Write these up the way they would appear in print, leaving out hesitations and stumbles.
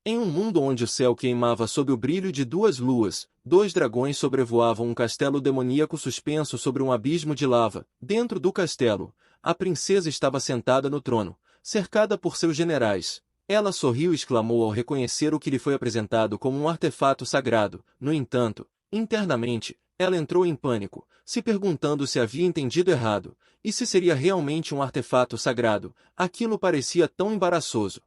Em um mundo onde o céu queimava sob o brilho de duas luas, dois dragões sobrevoavam um castelo demoníaco suspenso sobre um abismo de lava. Dentro do castelo, a princesa estava sentada no trono, cercada por seus generais. Ela sorriu e exclamou ao reconhecer o que lhe foi apresentado como um artefato sagrado. No entanto, internamente, ela entrou em pânico, se perguntando se havia entendido errado, e se seria realmente um artefato sagrado. Aquilo parecia tão embaraçoso.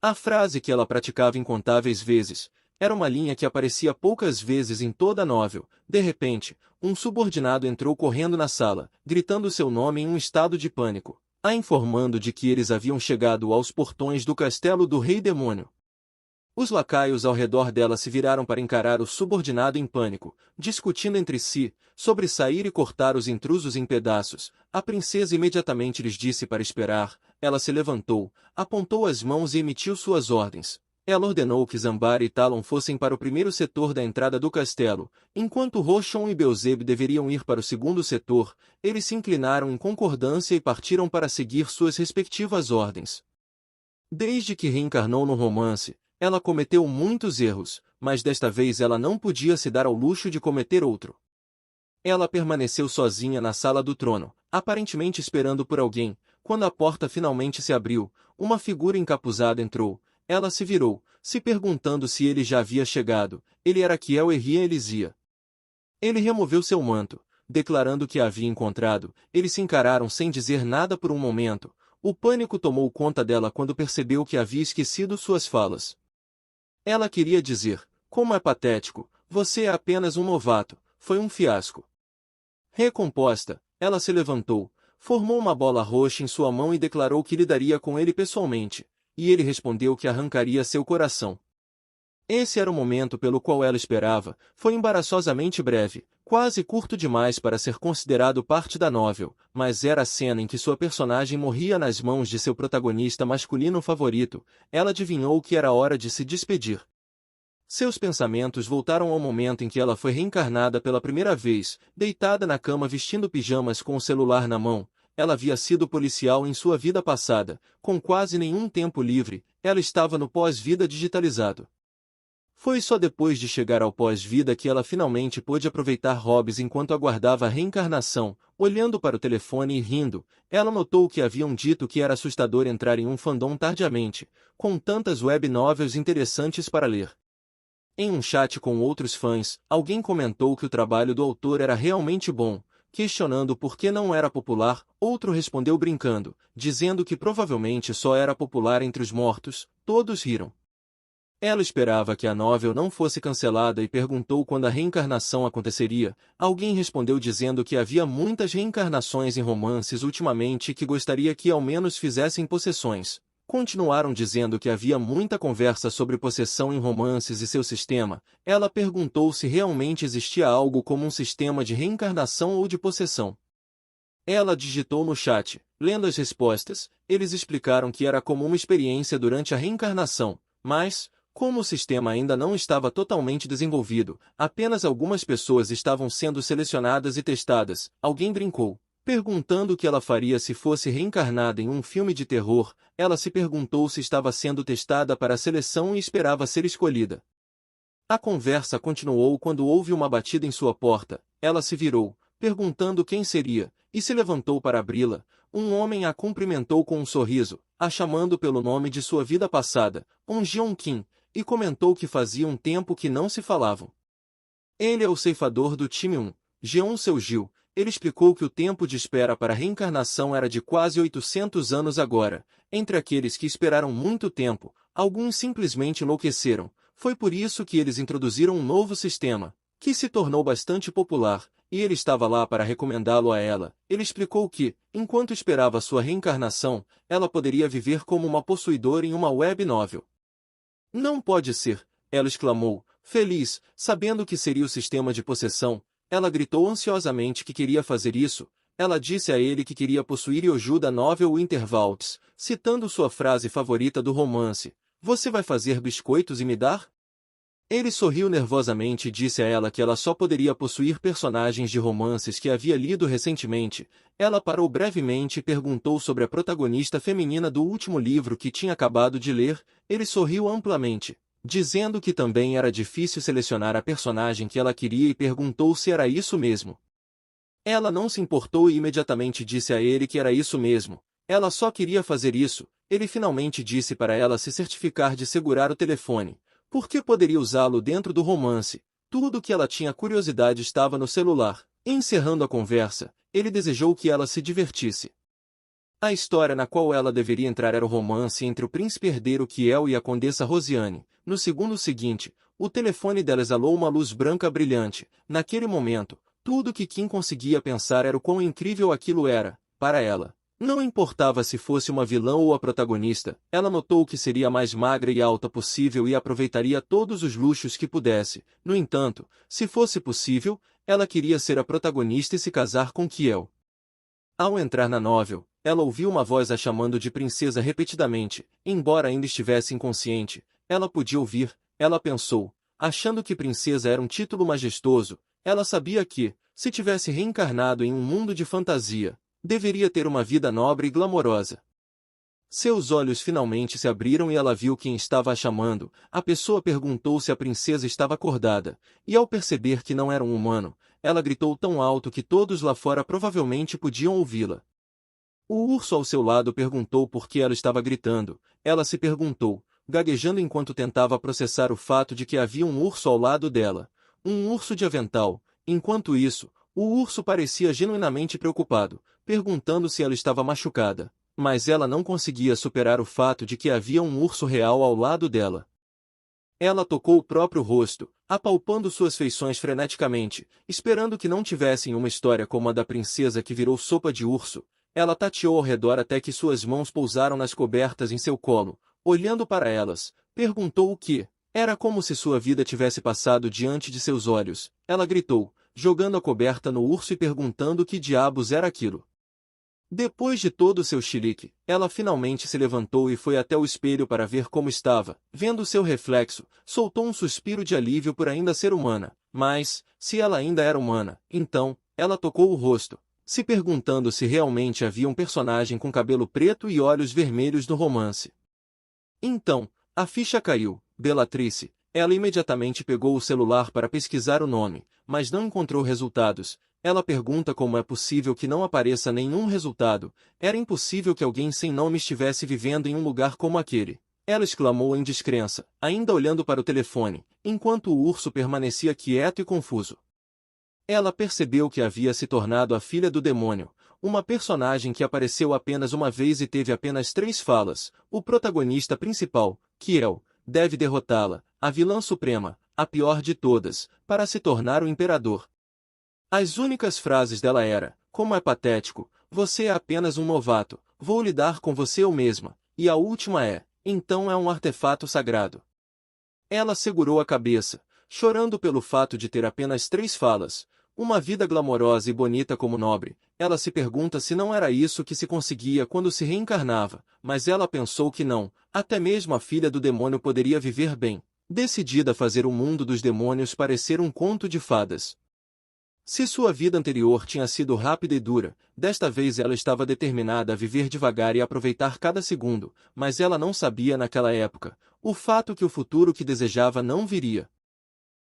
A frase que ela praticava incontáveis vezes era uma linha que aparecia poucas vezes em toda a novel. De repente, um subordinado entrou correndo na sala, gritando seu nome em um estado de pânico, a informando de que eles haviam chegado aos portões do castelo do Rei Demônio. Os lacaios ao redor dela se viraram para encarar o subordinado em pânico, discutindo entre si sobre sair e cortar os intrusos em pedaços. A princesa imediatamente lhes disse para esperar. Ela se levantou, apontou as mãos e emitiu suas ordens. Ela ordenou que Zambar e Talon fossem para o primeiro setor da entrada do castelo, enquanto Roshon e Beelzeb deveriam ir para o segundo setor. Eles se inclinaram em concordância e partiram para seguir suas respectivas ordens. Desde que reencarnou no romance, ela cometeu muitos erros, mas desta vez ela não podia se dar ao luxo de cometer outro. Ela permaneceu sozinha na sala do trono, aparentemente esperando por alguém. Quando a porta finalmente se abriu, uma figura encapuzada entrou. Ela se virou, se perguntando se ele já havia chegado. Ele era Kiel Erria Elisia. Ele removeu seu manto, declarando que a havia encontrado. Eles se encararam sem dizer nada por um momento. O pânico tomou conta dela quando percebeu que havia esquecido suas falas. Ela queria dizer, como é patético, você é apenas um novato, foi um fiasco. Recomposta, ela se levantou, formou uma bola roxa em sua mão e declarou que lidaria com ele pessoalmente, e ele respondeu que arrancaria seu coração. Esse era o momento pelo qual ela esperava. Foi embaraçosamente breve, quase curto demais para ser considerado parte da novel, mas era a cena em que sua personagem morria nas mãos de seu protagonista masculino favorito. Ela adivinhou que era hora de se despedir. Seus pensamentos voltaram ao momento em que ela foi reencarnada pela primeira vez, deitada na cama vestindo pijamas com o celular na mão. Ela havia sido policial em sua vida passada, com quase nenhum tempo livre. Ela estava no pós-vida digitalizado. Foi só depois de chegar ao pós-vida que ela finalmente pôde aproveitar hobbies enquanto aguardava a reencarnação. Olhando para o telefone e rindo, ela notou que haviam dito que era assustador entrar em um fandom tardiamente, com tantas web novels interessantes para ler. Em um chat com outros fãs, alguém comentou que o trabalho do autor era realmente bom, questionando por que não era popular. Outro respondeu brincando, dizendo que provavelmente só era popular entre os mortos. Todos riram. Ela esperava que a novel não fosse cancelada e perguntou quando a reencarnação aconteceria. Alguém respondeu dizendo que havia muitas reencarnações em romances ultimamente e que gostaria que ao menos fizessem possessões. Continuaram dizendo que havia muita conversa sobre possessão em romances e seu sistema. Ela perguntou se realmente existia algo como um sistema de reencarnação ou de possessão. Ela digitou no chat. Lendo as respostas, eles explicaram que era como uma experiência durante a reencarnação, mas, como o sistema ainda não estava totalmente desenvolvido, apenas algumas pessoas estavam sendo selecionadas e testadas. Alguém brincou, perguntando o que ela faria se fosse reencarnada em um filme de terror. Ela se perguntou se estava sendo testada para a seleção e esperava ser escolhida. A conversa continuou quando houve uma batida em sua porta. Ela se virou, perguntando quem seria, e se levantou para abri-la. Um homem a cumprimentou com um sorriso, a chamando pelo nome de sua vida passada, Jeon Kim, e comentou que fazia um tempo que não se falavam. Ele é o ceifador do time 1, Jeon Seul-gil. Ele explicou que o tempo de espera para a reencarnação era de quase 800 anos agora. Entre aqueles que esperaram muito tempo, alguns simplesmente enlouqueceram. Foi por isso que eles introduziram um novo sistema, que se tornou bastante popular, e ele estava lá para recomendá-lo a ela. Ele explicou que, enquanto esperava sua reencarnação, ela poderia viver como uma possuidora em uma web novel. Não pode ser, ela exclamou, feliz, sabendo que seria o sistema de possessão. Ela gritou ansiosamente que queria fazer isso. Ela disse a ele que queria possuir Yoju da novel Wintervaltz, citando sua frase favorita do romance. Você vai fazer biscoitos e me dar? Ele sorriu nervosamente e disse a ela que ela só poderia possuir personagens de romances que havia lido recentemente. Ela parou brevemente e perguntou sobre a protagonista feminina do último livro que tinha acabado de ler. Ele sorriu amplamente, dizendo que também era difícil selecionar a personagem que ela queria e perguntou se era isso mesmo. Ela não se importou e imediatamente disse a ele que era isso mesmo. Ela só queria fazer isso. Ele finalmente disse para ela se certificar de segurar o telefone, porque poderia usá-lo dentro do romance. Tudo o que ela tinha curiosidade estava no celular. Encerrando a conversa, ele desejou que ela se divertisse. A história na qual ela deveria entrar era o romance entre o príncipe herdeiro Kiel e a condessa Rosiane. No segundo seguinte, o telefone dela exalou uma luz branca brilhante. Naquele momento, tudo que Kim conseguia pensar era o quão incrível aquilo era, para ela. Não importava se fosse uma vilã ou a protagonista, ela notou que seria a mais magra e alta possível e aproveitaria todos os luxos que pudesse. No entanto, se fosse possível, ela queria ser a protagonista e se casar com Kiel. Ao entrar na novel, ela ouviu uma voz a chamando de princesa repetidamente. Embora ainda estivesse inconsciente, ela podia ouvir. Ela pensou, achando que princesa era um título majestoso. Ela sabia que, se tivesse reencarnado em um mundo de fantasia, deveria ter uma vida nobre e glamourosa. Seus olhos finalmente se abriram e ela viu quem estava a chamando. A pessoa perguntou se a princesa estava acordada, e ao perceber que não era um humano, ela gritou tão alto que todos lá fora provavelmente podiam ouvi-la. O urso ao seu lado perguntou por que ela estava gritando. Ela se perguntou, gaguejando enquanto tentava processar o fato de que havia um urso ao lado dela. Um urso de avental. Enquanto isso, o urso parecia genuinamente preocupado, perguntando se ela estava machucada. Mas ela não conseguia superar o fato de que havia um urso real ao lado dela. Ela tocou o próprio rosto, apalpando suas feições freneticamente, esperando que não tivessem uma história como a da princesa que virou sopa de urso. Ela tateou ao redor até que suas mãos pousaram nas cobertas em seu colo. Olhando para elas, perguntou o que. Era como se sua vida tivesse passado diante de seus olhos. Ela gritou, jogando a coberta no urso e perguntando o que diabos era aquilo. Depois de todo o seu chilique, ela finalmente se levantou e foi até o espelho para ver como estava. Vendo seu reflexo, soltou um suspiro de alívio por ainda ser humana. Mas, se ela ainda era humana, então, ela tocou o rosto, se perguntando se realmente havia um personagem com cabelo preto e olhos vermelhos no romance. Então, a ficha caiu. Bellatrice. Ela imediatamente pegou o celular para pesquisar o nome, mas não encontrou resultados. Ela pergunta como é possível que não apareça nenhum resultado. Era impossível que alguém sem nome estivesse vivendo em um lugar como aquele. Ela exclamou em descrença, ainda olhando para o telefone, enquanto o urso permanecia quieto e confuso. Ela percebeu que havia se tornado a filha do demônio, uma personagem que apareceu apenas uma vez e teve apenas 3 falas. O protagonista principal, Kiel, deve derrotá-la, a vilã suprema, a pior de todas, para se tornar o imperador. As únicas frases dela era, como é patético, você é apenas um novato, vou lidar com você eu mesma, e a última é, então é um artefato sagrado. Ela segurou a cabeça, chorando pelo fato de ter apenas 3 falas, uma vida glamourosa e bonita como nobre. Ela se pergunta se não era isso que se conseguia quando se reencarnava, mas ela pensou que não, até mesmo a filha do demônio poderia viver bem, decidida a fazer o mundo dos demônios parecer um conto de fadas. Se sua vida anterior tinha sido rápida e dura, desta vez ela estava determinada a viver devagar e aproveitar cada segundo, mas ela não sabia naquela época, o fato que o futuro que desejava não viria.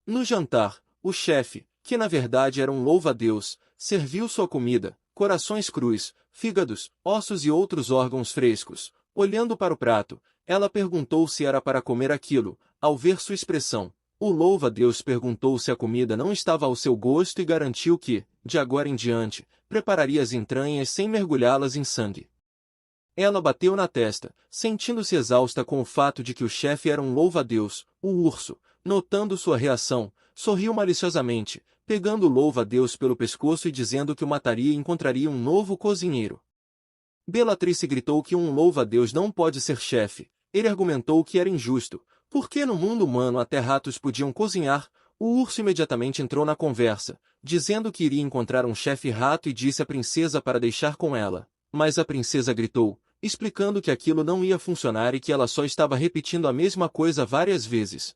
No jantar, o chefe, que na verdade era um louva-a-Deus, serviu sua comida, corações crus, fígados, ossos e outros órgãos frescos. Olhando para o prato, ela perguntou se era para comer aquilo. Ao ver sua expressão, o louva-a-Deus perguntou se a comida não estava ao seu gosto e garantiu que, de agora em diante, prepararia as entranhas sem mergulhá-las em sangue. Ela bateu na testa, sentindo-se exausta com o fato de que o chefe era um louva-a-Deus. O urso, notando sua reação, sorriu maliciosamente, pegando o louva-a-Deus pelo pescoço e dizendo que o mataria e encontraria um novo cozinheiro. Bellatrice gritou que um louva-a-Deus não pode ser chefe. Ele argumentou que era injusto, porque no mundo humano até ratos podiam cozinhar. O urso imediatamente entrou na conversa, dizendo que iria encontrar um chefe rato e disse à princesa para deixar com ela. Mas a princesa gritou, explicando que aquilo não ia funcionar e que ela só estava repetindo a mesma coisa várias vezes.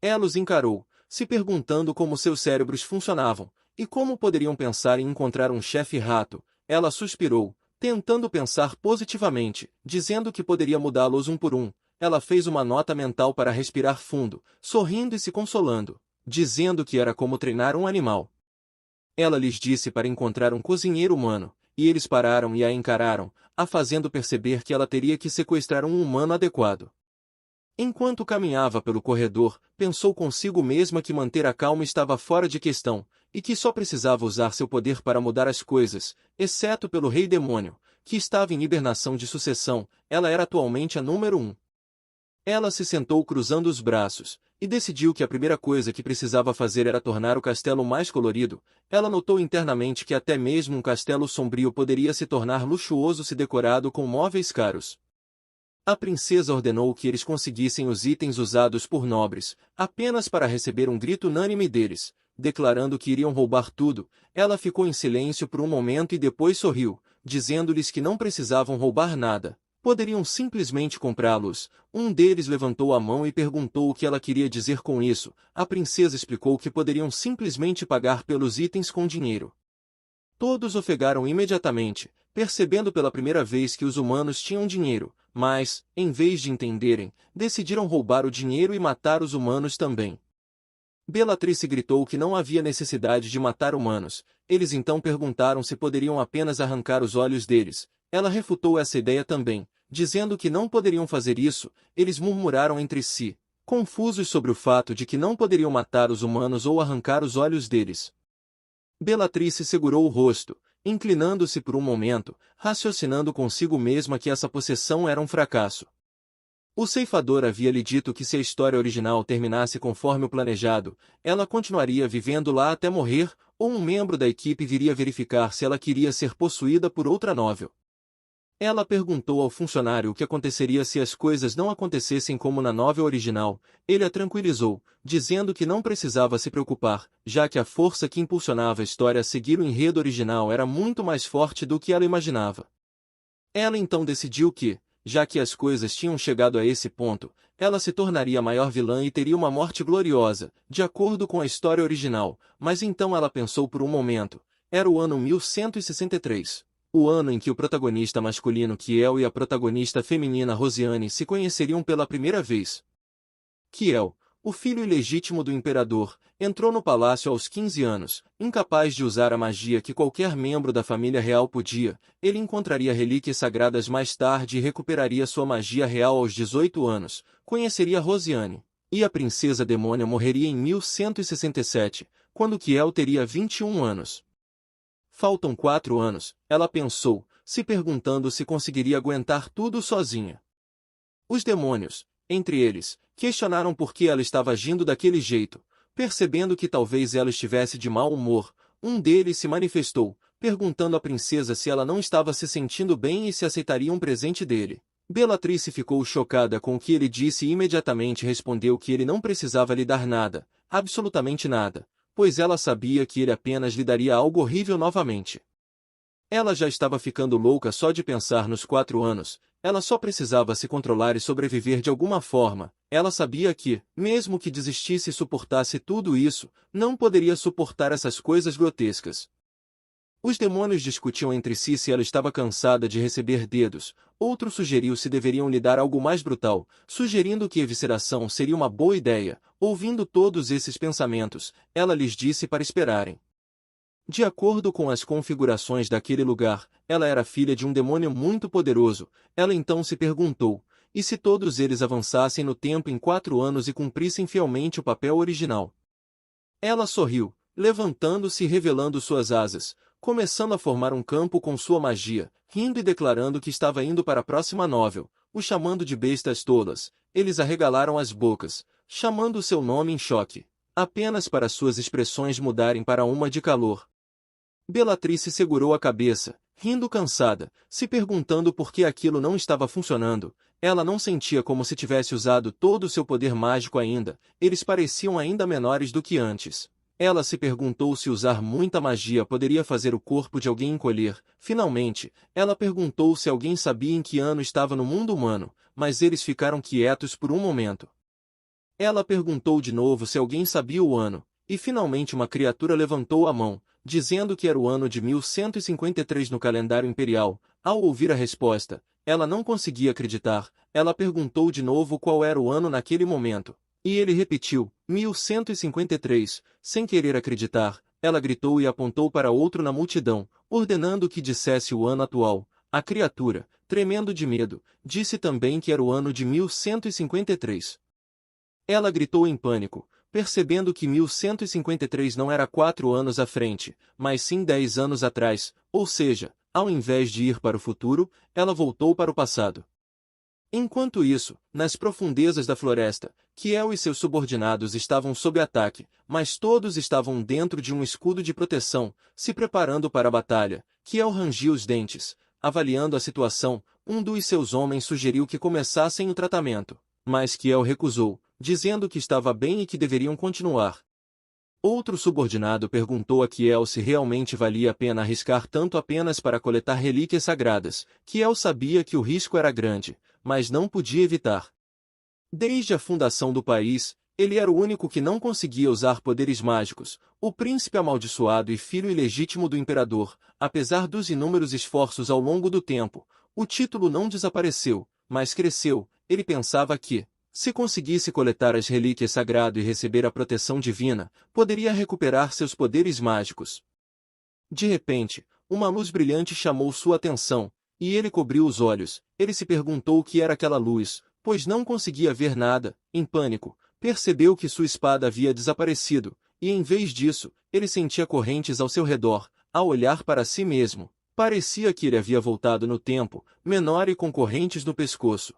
Ela os encarou, se perguntando como seus cérebros funcionavam, e como poderiam pensar em encontrar um chefe rato. Ela suspirou, tentando pensar positivamente, dizendo que poderia mudá-los um por um. Ela fez uma nota mental para respirar fundo, sorrindo e se consolando, dizendo que era como treinar um animal. Ela lhes disse para encontrar um cozinheiro humano, e eles pararam e a encararam, a fazendo perceber que ela teria que sequestrar um humano adequado. Enquanto caminhava pelo corredor, pensou consigo mesma que manter a calma estava fora de questão, e que só precisava usar seu poder para mudar as coisas, exceto pelo rei demônio, que estava em hibernação de sucessão. Ela era atualmente a número 1. Ela se sentou cruzando os braços, e decidiu que a primeira coisa que precisava fazer era tornar o castelo mais colorido. Ela notou internamente que até mesmo um castelo sombrio poderia se tornar luxuoso se decorado com móveis caros. A princesa ordenou que eles conseguissem os itens usados por nobres, apenas para receber um grito unânime deles, declarando que iriam roubar tudo. Ela ficou em silêncio por um momento e depois sorriu, dizendo-lhes que não precisavam roubar nada. Poderiam simplesmente comprá-los. Um deles levantou a mão e perguntou o que ela queria dizer com isso. A princesa explicou que poderiam simplesmente pagar pelos itens com dinheiro. Todos ofegaram imediatamente, percebendo pela primeira vez que os humanos tinham dinheiro, mas, em vez de entenderem, decidiram roubar o dinheiro e matar os humanos também. Bellatrix gritou que não havia necessidade de matar humanos. Eles então perguntaram se poderiam apenas arrancar os olhos deles. Ela refutou essa ideia também, dizendo que não poderiam fazer isso. Eles murmuraram entre si, confusos sobre o fato de que não poderiam matar os humanos ou arrancar os olhos deles. Bellatrix segurou o rosto, inclinando-se por um momento, raciocinando consigo mesma que essa possessão era um fracasso. O ceifador havia lhe dito que se a história original terminasse conforme o planejado, ela continuaria vivendo lá até morrer, ou um membro da equipe viria verificar se ela queria ser possuída por outra novel. Ela perguntou ao funcionário o que aconteceria se as coisas não acontecessem como na novel original. Ele a tranquilizou, dizendo que não precisava se preocupar, já que a força que impulsionava a história a seguir o enredo original era muito mais forte do que ela imaginava. Ela então decidiu que, já que as coisas tinham chegado a esse ponto, ela se tornaria a maior vilã e teria uma morte gloriosa, de acordo com a história original. Mas então ela pensou por um momento. Era o ano 1163. O ano em que o protagonista masculino Kiel e a protagonista feminina Rosiane se conheceriam pela primeira vez. Kiel, o filho ilegítimo do imperador, entrou no palácio aos 15 anos, incapaz de usar a magia que qualquer membro da família real podia. Ele encontraria relíquias sagradas mais tarde e recuperaria sua magia real aos 18 anos, conheceria Rosiane. E a princesa demônia morreria em 1167, quando Kiel teria 21 anos. Faltam 4 anos, ela pensou, se perguntando se conseguiria aguentar tudo sozinha. Os demônios, entre eles, questionaram por que ela estava agindo daquele jeito. Percebendo que talvez ela estivesse de mau humor, um deles se manifestou, perguntando à princesa se ela não estava se sentindo bem e se aceitaria um presente dele. Bellatrix ficou chocada com o que ele disse e imediatamente respondeu que ele não precisava lhe dar nada, absolutamente nada, pois ela sabia que ele apenas lhe daria algo horrível novamente. Ela já estava ficando louca só de pensar nos 4 anos, ela só precisava se controlar e sobreviver de alguma forma. Ela sabia que, mesmo que desistisse e suportasse tudo isso, não poderia suportar essas coisas grotescas. Os demônios discutiam entre si se ela estava cansada de receber dedos, outro sugeriu se deveriam lhe dar algo mais brutal, sugerindo que evisceração seria uma boa ideia. Ouvindo todos esses pensamentos, ela lhes disse para esperarem. De acordo com as configurações daquele lugar, ela era filha de um demônio muito poderoso. Ela então se perguntou, e se todos eles avançassem no tempo em 4 anos e cumprissem fielmente o papel original? Ela sorriu, levantando-se e revelando suas asas, começando a formar um campo com sua magia, rindo e declarando que estava indo para a próxima novel, o chamando de bestas tolas. Eles arregalaram as bocas, chamando o seu nome em choque, apenas para suas expressões mudarem para uma de calor. Bellatrix segurou a cabeça, rindo cansada, se perguntando por que aquilo não estava funcionando. Ela não sentia como se tivesse usado todo o seu poder mágico ainda, eles pareciam ainda menores do que antes. Ela se perguntou se usar muita magia poderia fazer o corpo de alguém encolher. Finalmente, ela perguntou se alguém sabia em que ano estava no mundo humano, mas eles ficaram quietos por um momento. Ela perguntou de novo se alguém sabia o ano, e finalmente uma criatura levantou a mão, dizendo que era o ano de 1153 no calendário imperial. Ao ouvir a resposta, ela não conseguia acreditar. Ela perguntou de novo qual era o ano naquele momento. E ele repetiu, 1153, sem querer acreditar. Ela gritou e apontou para outro na multidão, ordenando que dissesse o ano atual. A criatura, tremendo de medo, disse também que era o ano de 1153. Ela gritou em pânico, percebendo que 1153 não era 4 anos à frente, mas sim 10 anos atrás, ou seja, ao invés de ir para o futuro, ela voltou para o passado. Enquanto isso, nas profundezas da floresta, Kiel e seus subordinados estavam sob ataque, mas todos estavam dentro de um escudo de proteção, se preparando para a batalha. Kiel rangiu os dentes. Avaliando a situação, um dos seus homens sugeriu que começassem o tratamento, mas Kiel recusou, dizendo que estava bem e que deveriam continuar. Outro subordinado perguntou a Kiel se realmente valia a pena arriscar tanto apenas para coletar relíquias sagradas. Kiel sabia que o risco era grande, mas não podia evitar. Desde a fundação do país, ele era o único que não conseguia usar poderes mágicos, o príncipe amaldiçoado e filho ilegítimo do imperador. Apesar dos inúmeros esforços ao longo do tempo, o título não desapareceu, mas cresceu. Ele pensava que, se conseguisse coletar as relíquias sagradas e receber a proteção divina, poderia recuperar seus poderes mágicos. De repente, uma luz brilhante chamou sua atenção, e ele cobriu os olhos. Ele se perguntou o que era aquela luz, pois não conseguia ver nada. Em pânico, percebeu que sua espada havia desaparecido, e em vez disso, ele sentia correntes ao seu redor. Ao olhar para si mesmo, parecia que ele havia voltado no tempo, menor e com correntes no pescoço.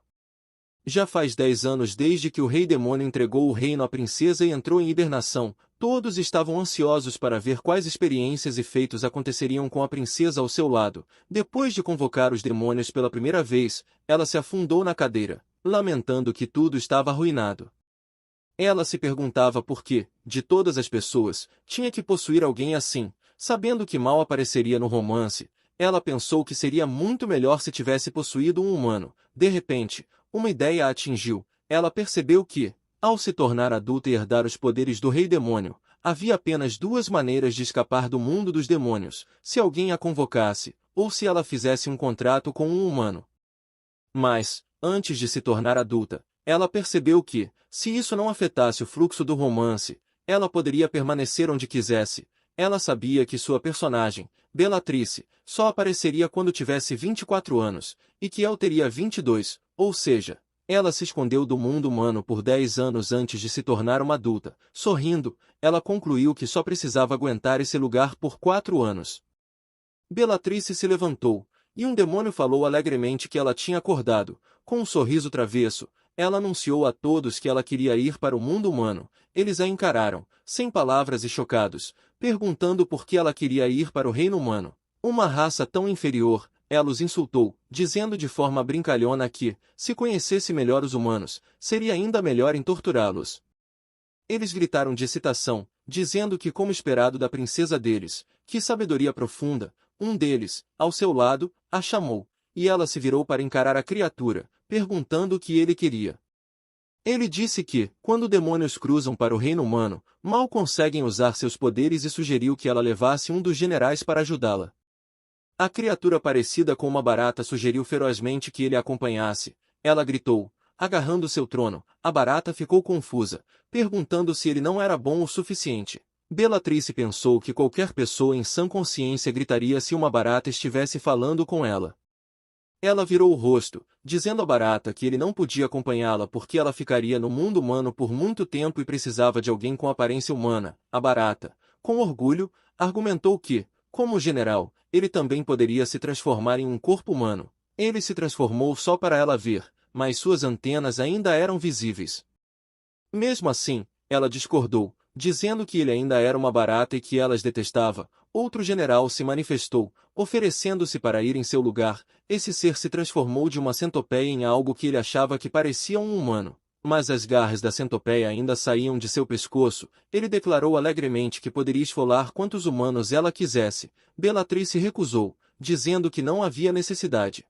Já faz 10 anos desde que o rei demônio entregou o reino à princesa e entrou em hibernação. Todos estavam ansiosos para ver quais experiências e feitos aconteceriam com a princesa ao seu lado. Depois de convocar os demônios pela primeira vez, ela se afundou na cadeira, lamentando que tudo estava arruinado. Ela se perguntava por que, de todas as pessoas, tinha que possuir alguém assim. Sabendo que mal apareceria no romance, ela pensou que seria muito melhor se tivesse possuído um humano. De repente, uma ideia a atingiu. Ela percebeu que, ao se tornar adulta e herdar os poderes do rei demônio, havia apenas 2 maneiras de escapar do mundo dos demônios: se alguém a convocasse, ou se ela fizesse um contrato com um humano. Mas, antes de se tornar adulta, ela percebeu que, se isso não afetasse o fluxo do romance, ela poderia permanecer onde quisesse. Ela sabia que sua personagem, Bellatrice, só apareceria quando tivesse 24 anos, e que ele teria 22, ou seja, ela se escondeu do mundo humano por 10 anos antes de se tornar uma adulta. Sorrindo, ela concluiu que só precisava aguentar esse lugar por 4 anos. Bellatrice se levantou, e um demônio falou alegremente que ela tinha acordado. Com um sorriso travesso, ela anunciou a todos que ela queria ir para o mundo humano. Eles a encararam, sem palavras e chocados, perguntando por que ela queria ir para o reino humano. Uma raça tão inferior. Ela os insultou, dizendo de forma brincalhona que, se conhecesse melhor os humanos, seria ainda melhor em torturá-los. Eles gritaram de excitação, dizendo que, como esperado da princesa deles, que sabedoria profunda. Um deles, ao seu lado, a chamou, e ela se virou para encarar a criatura, perguntando o que ele queria. Ele disse que, quando demônios cruzam para o reino humano, mal conseguem usar seus poderes e sugeriu que ela levasse um dos generais para ajudá-la. A criatura parecida com uma barata sugeriu ferozmente que ele a acompanhasse. Ela gritou, agarrando seu trono. A barata ficou confusa, perguntando se ele não era bom o suficiente. Bellatrice pensou que qualquer pessoa em sã consciência gritaria se uma barata estivesse falando com ela. Ela virou o rosto, dizendo à barata que ele não podia acompanhá-la porque ela ficaria no mundo humano por muito tempo e precisava de alguém com aparência humana. A barata, com orgulho, argumentou que, como general, ele também poderia se transformar em um corpo humano. Ele se transformou só para ela ver, mas suas antenas ainda eram visíveis. Mesmo assim, ela discordou, dizendo que ele ainda era uma barata e que ela as detestava. Outro general se manifestou, oferecendo-se para ir em seu lugar. Esse ser se transformou de uma centopeia em algo que ele achava que parecia um humano. Mas as garras da centopeia ainda saíam de seu pescoço. Ele declarou alegremente que poderia esfolar quantos humanos ela quisesse. Bellatrice recusou, dizendo que não havia necessidade.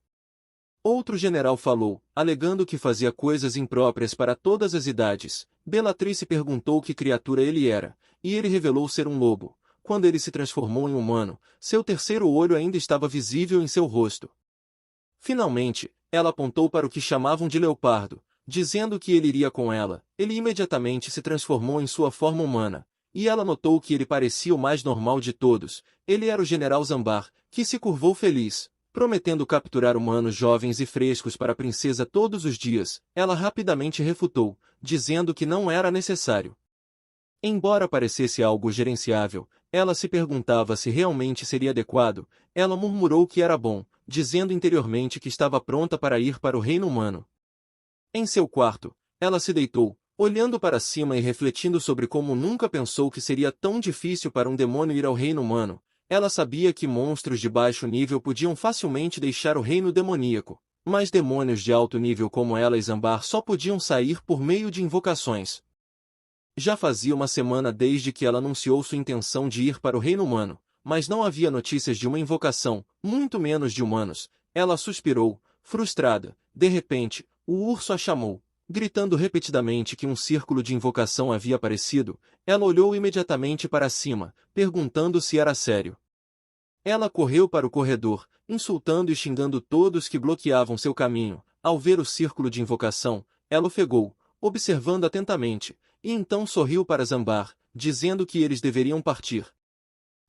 Outro general falou, alegando que fazia coisas impróprias para todas as idades. Bellatrix perguntou que criatura ele era, e ele revelou ser um lobo. Quando ele se transformou em humano, seu terceiro olho ainda estava visível em seu rosto. Finalmente, ela apontou para o que chamavam de leopardo, dizendo que ele iria com ela. Ele imediatamente se transformou em sua forma humana, e ela notou que ele parecia o mais normal de todos. Ele era o General Zambar, que se curvou feliz, prometendo capturar humanos jovens e frescos para a princesa todos os dias. Ela rapidamente refutou, dizendo que não era necessário. Embora parecesse algo gerenciável, ela se perguntava se realmente seria adequado. Ela murmurou que era bom, dizendo interiormente que estava pronta para ir para o reino humano. Em seu quarto, ela se deitou, olhando para cima e refletindo sobre como nunca pensou que seria tão difícil para um demônio ir ao reino humano. Ela sabia que monstros de baixo nível podiam facilmente deixar o reino demoníaco, mas demônios de alto nível como ela e Zambar só podiam sair por meio de invocações. Já fazia uma semana desde que ela anunciou sua intenção de ir para o reino humano, mas não havia notícias de uma invocação, muito menos de humanos. Ela suspirou, frustrada. De repente, o urso a chamou. Gritando repetidamente que um círculo de invocação havia aparecido, ela olhou imediatamente para cima, perguntando se era sério. Ela correu para o corredor, insultando e xingando todos que bloqueavam seu caminho. Ao ver o círculo de invocação, ela ofegou, observando atentamente, e então sorriu para Zambar, dizendo que eles deveriam partir.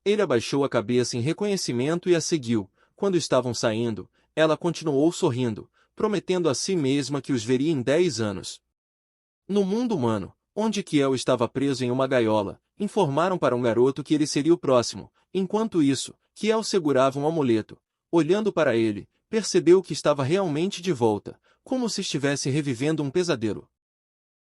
Ele abaixou a cabeça em reconhecimento e a seguiu. Quando estavam saindo, ela continuou sorrindo, prometendo a si mesma que os veria em 10 anos. No mundo humano, onde Kiel estava preso em uma gaiola, informaram para um garoto que ele seria o próximo. Enquanto isso, Kiel segurava um amuleto. Olhando para ele, percebeu que estava realmente de volta, como se estivesse revivendo um pesadelo.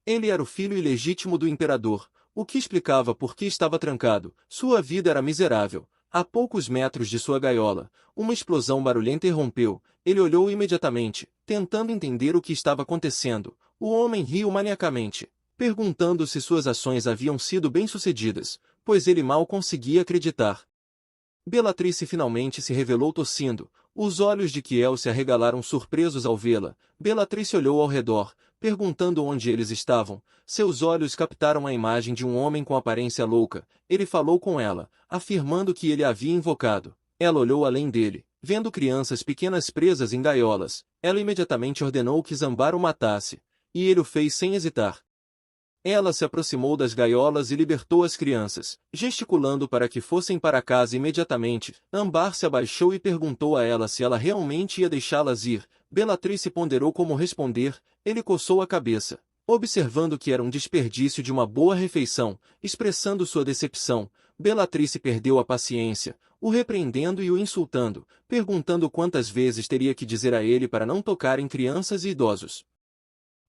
Ele era o filho ilegítimo do imperador, o que explicava por que estava trancado. Sua vida era miserável. A poucos metros de sua gaiola, uma explosão barulhenta irrompeu. Ele olhou imediatamente, tentando entender o que estava acontecendo. O homem riu maniacamente, perguntando se suas ações haviam sido bem-sucedidas, pois ele mal conseguia acreditar. Bellatrix finalmente se revelou tossindo. Os olhos de Kiel se arregalaram surpresos ao vê-la. Bellatrix olhou ao redor, perguntando onde eles estavam. Seus olhos captaram a imagem de um homem com aparência louca. Ele falou com ela, afirmando que ele a havia invocado. Ela olhou além dele, vendo crianças pequenas presas em gaiolas. Ela imediatamente ordenou que Zambar o matasse, e ele o fez sem hesitar. Ela se aproximou das gaiolas e libertou as crianças, gesticulando para que fossem para casa imediatamente. Zambar se abaixou e perguntou a ela se ela realmente ia deixá-las ir. Bellatrix ponderou como responder. Ele coçou a cabeça, observando que era um desperdício de uma boa refeição. Expressando sua decepção, Bellatrix perdeu a paciência, o repreendendo e o insultando, perguntando quantas vezes teria que dizer a ele para não tocar em crianças e idosos.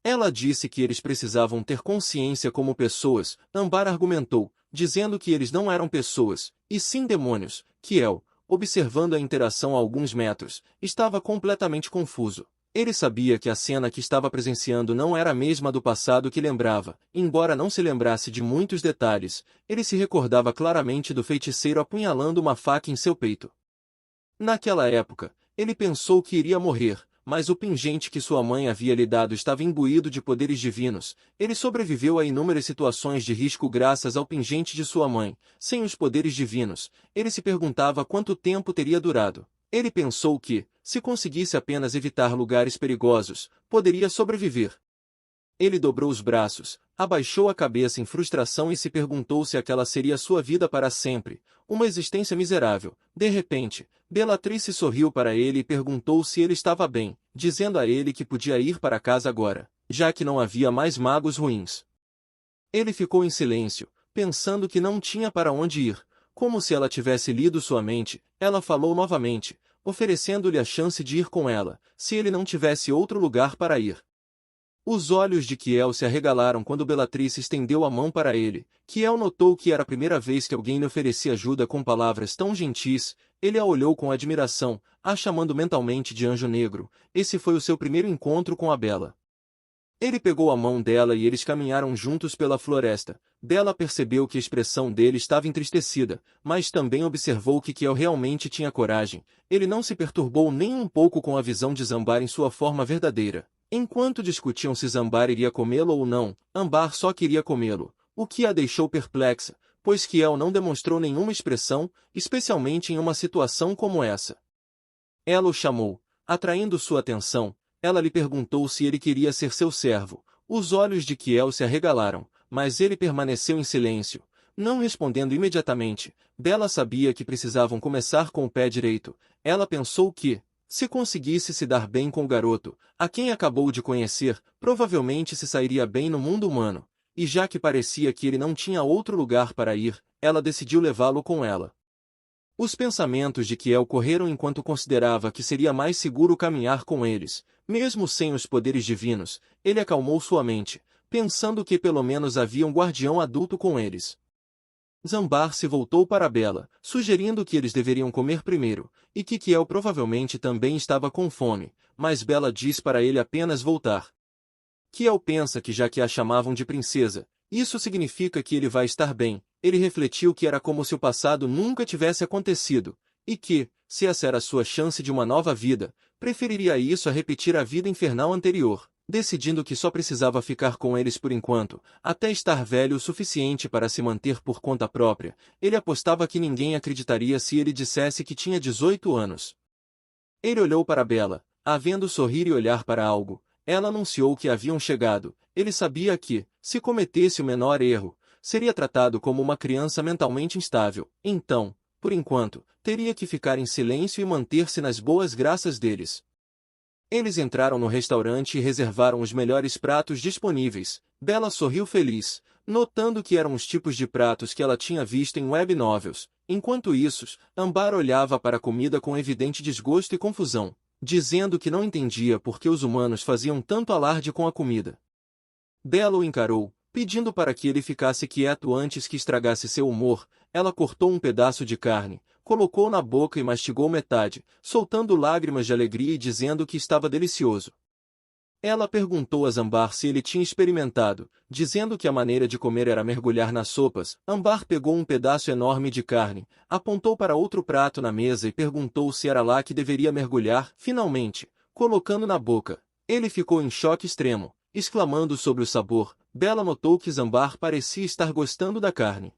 Ela disse que eles precisavam ter consciência como pessoas. Zambar argumentou, dizendo que eles não eram pessoas, e sim demônios. Kiel, observando a interação a alguns metros, estava completamente confuso. Ele sabia que a cena que estava presenciando não era a mesma do passado que lembrava. Embora não se lembrasse de muitos detalhes, ele se recordava claramente do feiticeiro apunhalando uma faca em seu peito. Naquela época, ele pensou que iria morrer, mas o pingente que sua mãe havia lhe dado estava imbuído de poderes divinos. Ele sobreviveu a inúmeras situações de risco graças ao pingente de sua mãe. Sem os poderes divinos, ele se perguntava quanto tempo teria durado. Ele pensou que, se conseguisse apenas evitar lugares perigosos, poderia sobreviver. Ele dobrou os braços, abaixou a cabeça em frustração e se perguntou se aquela seria sua vida para sempre, uma existência miserável. De repente, Bellatrix sorriu para ele e perguntou se ele estava bem, dizendo a ele que podia ir para casa agora, já que não havia mais magos ruins. Ele ficou em silêncio, pensando que não tinha para onde ir. Como se ela tivesse lido sua mente, ela falou novamente, oferecendo-lhe a chance de ir com ela, se ele não tivesse outro lugar para ir. Os olhos de Kiel se arregalaram quando Bellatrix estendeu a mão para ele. Kiel notou que era a primeira vez que alguém lhe oferecia ajuda com palavras tão gentis. Ele a olhou com admiração, a chamando mentalmente de anjo negro. Esse foi o seu primeiro encontro com a Bela. Ele pegou a mão dela e eles caminharam juntos pela floresta. Bela percebeu que a expressão dele estava entristecida, mas também observou que Kiel realmente tinha coragem. Ele não se perturbou nem um pouco com a visão de Zambar em sua forma verdadeira. Enquanto discutiam se Zambar iria comê-lo ou não, Ambar só queria comê-lo, o que a deixou perplexa, pois Kiel não demonstrou nenhuma expressão, especialmente em uma situação como essa. Ela o chamou, atraindo sua atenção. Ela lhe perguntou se ele queria ser seu servo. Os olhos de Kiel se arregalaram, mas ele permaneceu em silêncio, não respondendo imediatamente. Bela sabia que precisavam começar com o pé direito. Ela pensou que, se conseguisse se dar bem com o garoto, a quem acabou de conhecer, provavelmente se sairia bem no mundo humano. E já que parecia que ele não tinha outro lugar para ir, ela decidiu levá-lo com ela. Os pensamentos de Kiel correram enquanto considerava que seria mais seguro caminhar com eles. Mesmo sem os poderes divinos, ele acalmou sua mente, pensando que pelo menos havia um guardião adulto com eles. Zambar se voltou para Bela, sugerindo que eles deveriam comer primeiro, e que Kiel provavelmente também estava com fome, mas Bela diz para ele apenas voltar. Kiel pensa que já que a chamavam de princesa, isso significa que ele vai estar bem. Ele refletiu que era como se o passado nunca tivesse acontecido, e que, se essa era sua chance de uma nova vida, preferiria isso a repetir a vida infernal anterior. Decidindo que só precisava ficar com eles por enquanto, até estar velho o suficiente para se manter por conta própria, ele apostava que ninguém acreditaria se ele dissesse que tinha 18 anos. Ele olhou para Bela, a vendo sorrir e olhar para algo. Ela anunciou que haviam chegado. Ele sabia que, se cometesse o menor erro, seria tratado como uma criança mentalmente instável. Então, por enquanto, teria que ficar em silêncio e manter-se nas boas graças deles. Eles entraram no restaurante e reservaram os melhores pratos disponíveis. Bela sorriu feliz, notando que eram os tipos de pratos que ela tinha visto em web novels. Enquanto isso, Ambar olhava para a comida com evidente desgosto e confusão, dizendo que não entendia por que os humanos faziam tanto alarde com a comida. Bela o encarou, pedindo para que ele ficasse quieto antes que estragasse seu humor. Ela cortou um pedaço de carne, colocou na boca e mastigou metade, soltando lágrimas de alegria e dizendo que estava delicioso. Ela perguntou a Zambar se ele tinha experimentado, dizendo que a maneira de comer era mergulhar nas sopas. Ambar pegou um pedaço enorme de carne, apontou para outro prato na mesa e perguntou se era lá que deveria mergulhar. Finalmente, colocando na boca, ele ficou em choque extremo, exclamando sobre o sabor. Bela notou que Zambar parecia estar gostando da carne.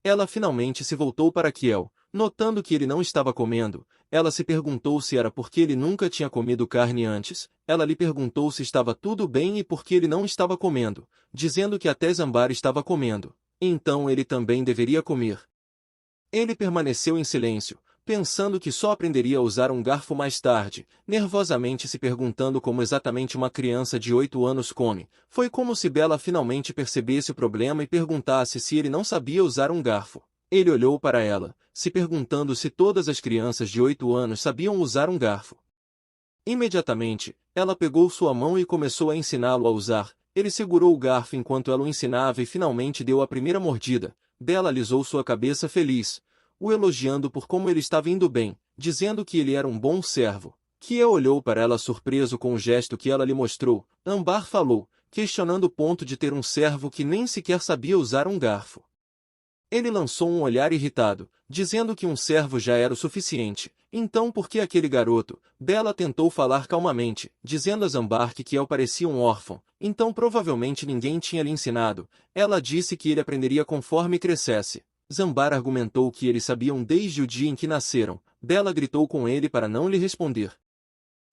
Ela finalmente se voltou para Kiel, notando que ele não estava comendo. Ela se perguntou se era porque ele nunca tinha comido carne antes. Ela lhe perguntou se estava tudo bem e por que ele não estava comendo, dizendo que até Zambar estava comendo. Então ele também deveria comer. Ele permaneceu em silêncio, pensando que só aprenderia a usar um garfo mais tarde, nervosamente se perguntando como exatamente uma criança de 8 anos come. Foi como se Bela finalmente percebesse o problema e perguntasse se ele não sabia usar um garfo. Ele olhou para ela, se perguntando se todas as crianças de 8 anos sabiam usar um garfo. Imediatamente, ela pegou sua mão e começou a ensiná-lo a usar. Ele segurou o garfo enquanto ela o ensinava e finalmente deu a primeira mordida. Bela alisou sua cabeça feliz, o elogiando por como ele estava indo bem, dizendo que ele era um bom servo. Kiel olhou para ela surpreso com o gesto que ela lhe mostrou. Ambar falou, questionando o ponto de ter um servo que nem sequer sabia usar um garfo. Ele lançou um olhar irritado, dizendo que um servo já era o suficiente. Então por que aquele garoto? Bela tentou falar calmamente, dizendo a Zambar que Kiel parecia um órfão, então provavelmente ninguém tinha lhe ensinado. Ela disse que ele aprenderia conforme crescesse. Zambar argumentou que eles sabiam desde o dia em que nasceram. Bela gritou com ele para não lhe responder.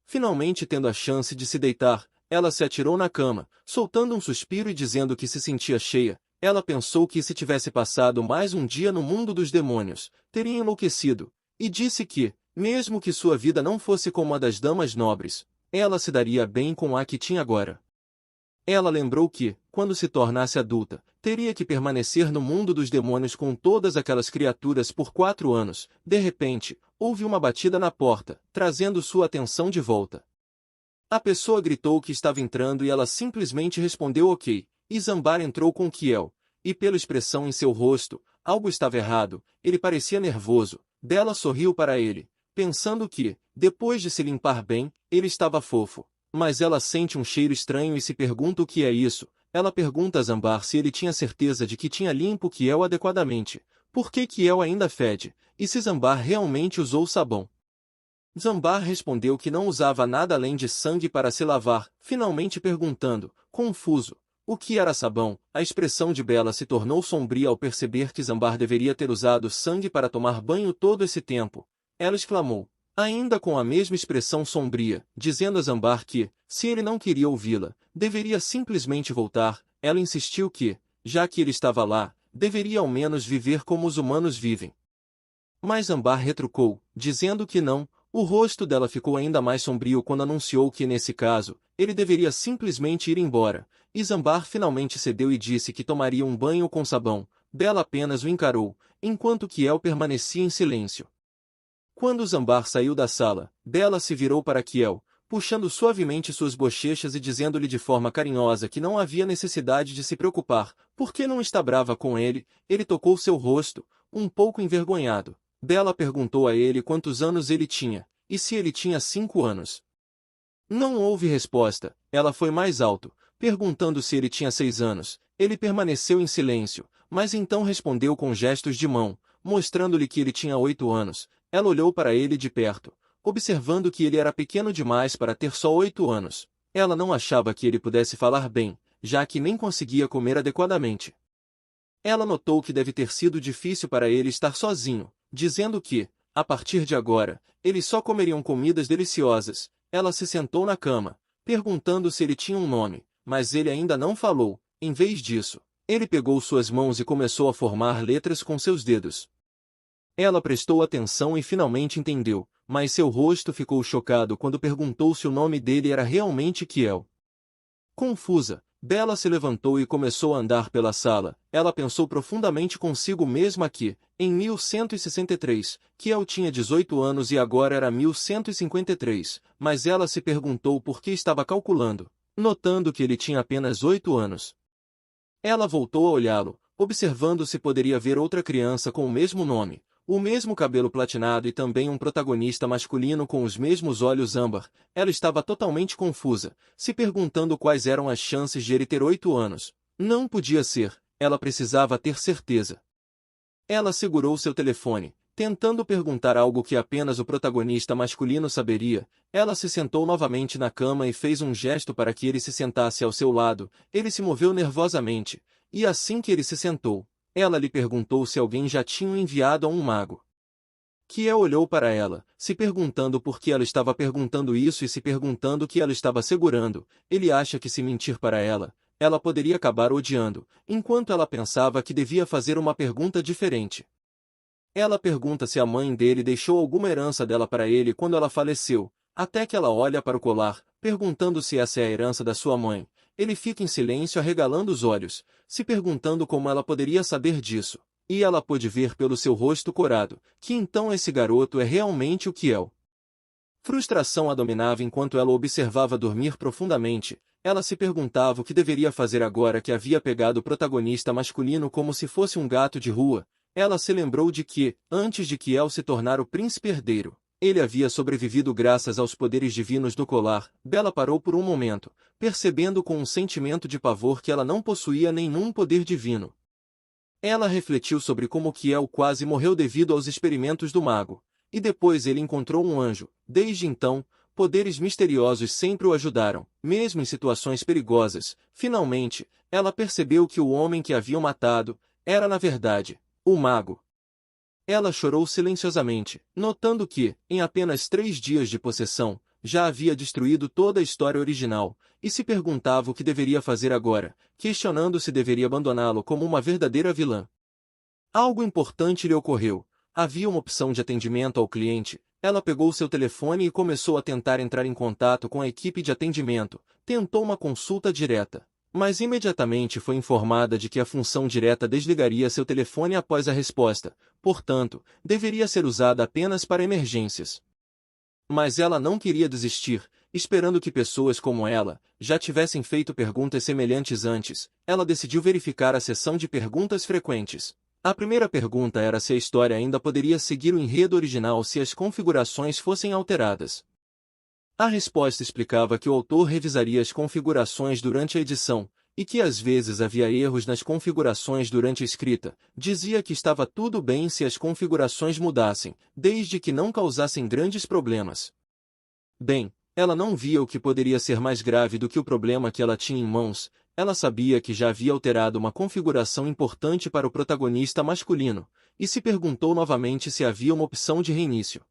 Finalmente tendo a chance de se deitar, ela se atirou na cama, soltando um suspiro e dizendo que se sentia cheia. Ela pensou que se tivesse passado mais um dia no mundo dos demônios, teria enlouquecido, e disse que, mesmo que sua vida não fosse como a das damas nobres, ela se daria bem com a que tinha agora. Ela lembrou que, quando se tornasse adulta, teria que permanecer no mundo dos demônios com todas aquelas criaturas por 4 anos. De repente, houve uma batida na porta, trazendo sua atenção de volta. A pessoa gritou que estava entrando e ela simplesmente respondeu ok. E Zambar entrou com Kiel, e pela expressão em seu rosto, algo estava errado. Ele parecia nervoso. Bela sorriu para ele, pensando que, depois de se limpar bem, ele estava fofo. Mas ela sente um cheiro estranho e se pergunta o que é isso. Ela pergunta a Zambar se ele tinha certeza de que tinha limpo Kiel adequadamente. Por que Kiel ainda fede? E se Zambar realmente usou sabão? Zambar respondeu que não usava nada além de sangue para se lavar, finalmente perguntando, confuso, o que era sabão. A expressão de Bela se tornou sombria ao perceber que Zambar deveria ter usado sangue para tomar banho todo esse tempo. Ela exclamou, ainda com a mesma expressão sombria, dizendo a Zambar que, se ele não queria ouvi-la, deveria simplesmente voltar. Ela insistiu que, já que ele estava lá, deveria ao menos viver como os humanos vivem. Mas Zambar retrucou, dizendo que não. O rosto dela ficou ainda mais sombrio quando anunciou que, nesse caso, ele deveria simplesmente ir embora, e Zambar finalmente cedeu e disse que tomaria um banho com sabão. Bela apenas o encarou, enquanto Kiel permanecia em silêncio. Quando Zambar saiu da sala, Bela se virou para Kiel, puxando suavemente suas bochechas e dizendo-lhe de forma carinhosa que não havia necessidade de se preocupar, porque não está brava com ele. Ele tocou seu rosto, um pouco envergonhado. Bela perguntou a ele quantos anos ele tinha, e se ele tinha 5 anos. Não houve resposta. Ela foi mais alto, perguntando se ele tinha 6 anos. Ele permaneceu em silêncio, mas então respondeu com gestos de mão, mostrando-lhe que ele tinha 8 anos. Ela olhou para ele de perto, observando que ele era pequeno demais para ter só 8 anos. Ela não achava que ele pudesse falar bem, já que nem conseguia comer adequadamente. Ela notou que deve ter sido difícil para ele estar sozinho, dizendo que, a partir de agora, eles só comeriam comidas deliciosas. Ela se sentou na cama, perguntando se ele tinha um nome, mas ele ainda não falou. Em vez disso, ele pegou suas mãos e começou a formar letras com seus dedos. Ela prestou atenção e finalmente entendeu, mas seu rosto ficou chocado quando perguntou se o nome dele era realmente Kiel. Confusa, Bela se levantou e começou a andar pela sala. Ela pensou profundamente consigo mesma que, em 1163, Kiel tinha 18 anos e agora era 1153, mas ela se perguntou por que estava calculando, notando que ele tinha apenas 8 anos. Ela voltou a olhá-lo, observando se poderia ver outra criança com o mesmo nome, o mesmo cabelo platinado e também um protagonista masculino com os mesmos olhos âmbar. Ela estava totalmente confusa, se perguntando quais eram as chances de ele ter 8 anos. Não podia ser, ela precisava ter certeza. Ela segurou seu telefone, tentando perguntar algo que apenas o protagonista masculino saberia. Ela se sentou novamente na cama e fez um gesto para que ele se sentasse ao seu lado. Ele se moveu nervosamente, e assim que ele se sentou, ela lhe perguntou se alguém já tinha enviado a um mago. Kiel olhou para ela, se perguntando por que ela estava perguntando isso e se perguntando o que ela estava segurando. Ele acha que se mentir para ela, ela poderia acabar odiando, enquanto ela pensava que devia fazer uma pergunta diferente. Ela pergunta se a mãe dele deixou alguma herança dela para ele quando ela faleceu, até que ela olha para o colar, perguntando se essa é a herança da sua mãe. Ele fica em silêncio arregalando os olhos, se perguntando como ela poderia saber disso. E ela pôde ver pelo seu rosto corado, que então esse garoto é realmente o Kiel. Frustração a dominava enquanto ela o observava dormir profundamente. Ela se perguntava o que deveria fazer agora que havia pegado o protagonista masculino como se fosse um gato de rua. Ela se lembrou de que, antes de Kiel se tornar o príncipe herdeiro, ele havia sobrevivido graças aos poderes divinos do colar. Bela parou por um momento, percebendo com um sentimento de pavor que ela não possuía nenhum poder divino. Ela refletiu sobre como Kiel quase morreu devido aos experimentos do mago, e depois ele encontrou um anjo. Desde então, poderes misteriosos sempre o ajudaram, mesmo em situações perigosas. Finalmente, ela percebeu que o homem que haviam matado era, na verdade, o mago. Ela chorou silenciosamente, notando que, em apenas 3 dias de possessão, já havia destruído toda a história original, e se perguntava o que deveria fazer agora, questionando se deveria abandoná-lo como uma verdadeira vilã. Algo importante lhe ocorreu. Havia uma opção de atendimento ao cliente. Ela pegou seu telefone e começou a tentar entrar em contato com a equipe de atendimento. Tentou uma consulta direta, mas imediatamente foi informada de que a função direta desligaria seu telefone após a resposta, portanto, deveria ser usada apenas para emergências. Mas ela não queria desistir, esperando que pessoas como ela já tivessem feito perguntas semelhantes antes. Ela decidiu verificar a seção de perguntas frequentes. A primeira pergunta era se a história ainda poderia seguir o enredo original se as configurações fossem alteradas. A resposta explicava que o autor revisaria as configurações durante a edição, e que às vezes havia erros nas configurações durante a escrita, dizia que estava tudo bem se as configurações mudassem, desde que não causassem grandes problemas. Bem, ela não via o que poderia ser mais grave do que o problema que ela tinha em mãos. Ela sabia que já havia alterado uma configuração importante para o protagonista masculino, e se perguntou novamente se havia uma opção de reinício.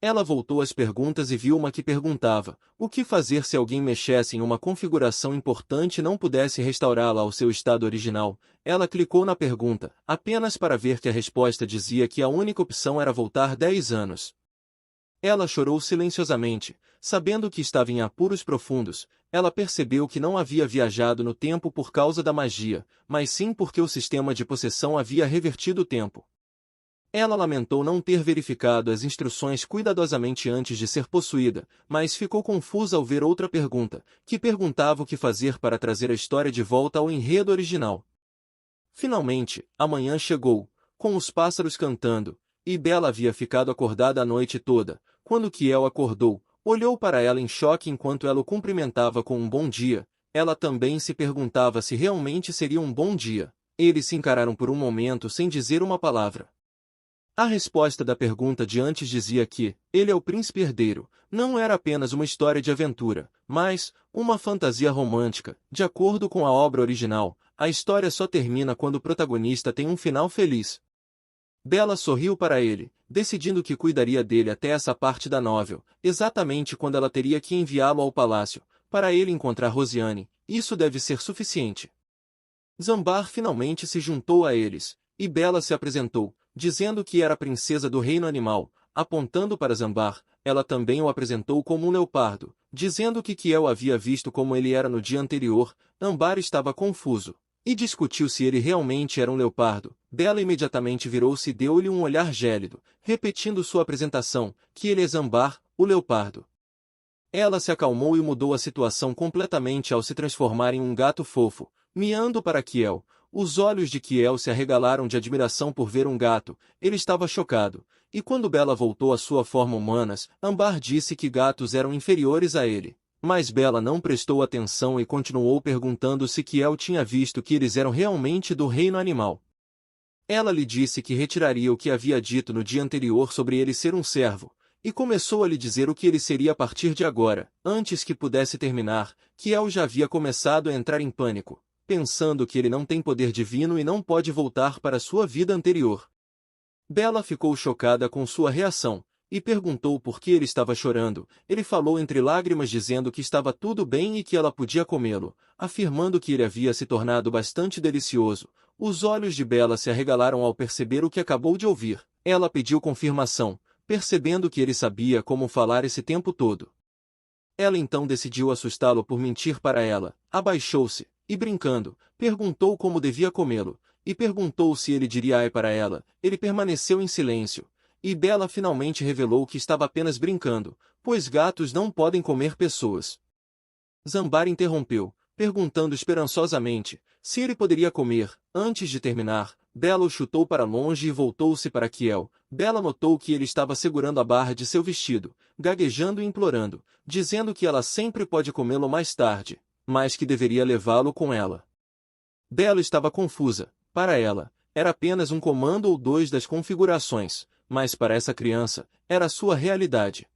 Ela voltou às perguntas e viu uma que perguntava: o que fazer se alguém mexesse em uma configuração importante e não pudesse restaurá-la ao seu estado original? Ela clicou na pergunta, apenas para ver que a resposta dizia que a única opção era voltar 10 anos. Ela chorou silenciosamente, sabendo que estava em apuros profundos. Ela percebeu que não havia viajado no tempo por causa da magia, mas sim porque o sistema de possessão havia revertido o tempo. Ela lamentou não ter verificado as instruções cuidadosamente antes de ser possuída, mas ficou confusa ao ver outra pergunta, que perguntava o que fazer para trazer a história de volta ao enredo original. Finalmente, a manhã chegou, com os pássaros cantando, e Bella havia ficado acordada a noite toda. Quando Kiel acordou, olhou para ela em choque enquanto ela o cumprimentava com um bom dia. Ela também se perguntava se realmente seria um bom dia. Eles se encararam por um momento sem dizer uma palavra. A resposta da pergunta de antes dizia que ele é o príncipe herdeiro. Não era apenas uma história de aventura, mas uma fantasia romântica. De acordo com a obra original, a história só termina quando o protagonista tem um final feliz. Bella sorriu para ele, decidindo que cuidaria dele até essa parte da novel, exatamente quando ela teria que enviá-lo ao palácio, para ele encontrar Rosiane. Isso deve ser suficiente. Zambar finalmente se juntou a eles, e Bella se apresentou, dizendo que era a princesa do reino animal. Apontando para Zambar, ela também o apresentou como um leopardo, dizendo que Kiel havia visto como ele era no dia anterior. Zambar estava confuso, e discutiu se ele realmente era um leopardo. Bella imediatamente virou-se e deu-lhe um olhar gélido, repetindo sua apresentação, que ele é Zambar, o leopardo. Ela se acalmou e mudou a situação completamente ao se transformar em um gato fofo, miando para Kiel. Os olhos de Kiel se arregalaram de admiração por ver um gato. Ele estava chocado, e quando Bella voltou à sua forma humana, Ambar disse que gatos eram inferiores a ele. Mas Bella não prestou atenção e continuou perguntando se Kiel tinha visto que eles eram realmente do reino animal. Ela lhe disse que retiraria o que havia dito no dia anterior sobre ele ser um servo, e começou a lhe dizer o que ele seria a partir de agora. Antes que pudesse terminar, Kiel já havia começado a entrar em pânico, pensando que ele não tem poder divino e não pode voltar para sua vida anterior. Bella ficou chocada com sua reação, e perguntou por que ele estava chorando. Ele falou entre lágrimas dizendo que estava tudo bem e que ela podia comê-lo, afirmando que ele havia se tornado bastante delicioso. Os olhos de Bella se arregalaram ao perceber o que acabou de ouvir. Ela pediu confirmação, percebendo que ele sabia como falar esse tempo todo. Ela então decidiu assustá-lo por mentir para ela. Abaixou-se, e brincando, perguntou como devia comê-lo, e perguntou se ele diria ai para ela. Ele permaneceu em silêncio, e Bella finalmente revelou que estava apenas brincando, pois gatos não podem comer pessoas. Zambar interrompeu, perguntando esperançosamente se ele poderia comer. Antes de terminar, Bella o chutou para longe e voltou-se para Kiel. Bella notou que ele estava segurando a barra de seu vestido, gaguejando e implorando, dizendo que ela sempre pode comê-lo mais tarde, mas que deveria levá-lo com ela. Bella estava confusa. Para ela, era apenas um comando ou dois das configurações, mas para essa criança, era a sua realidade.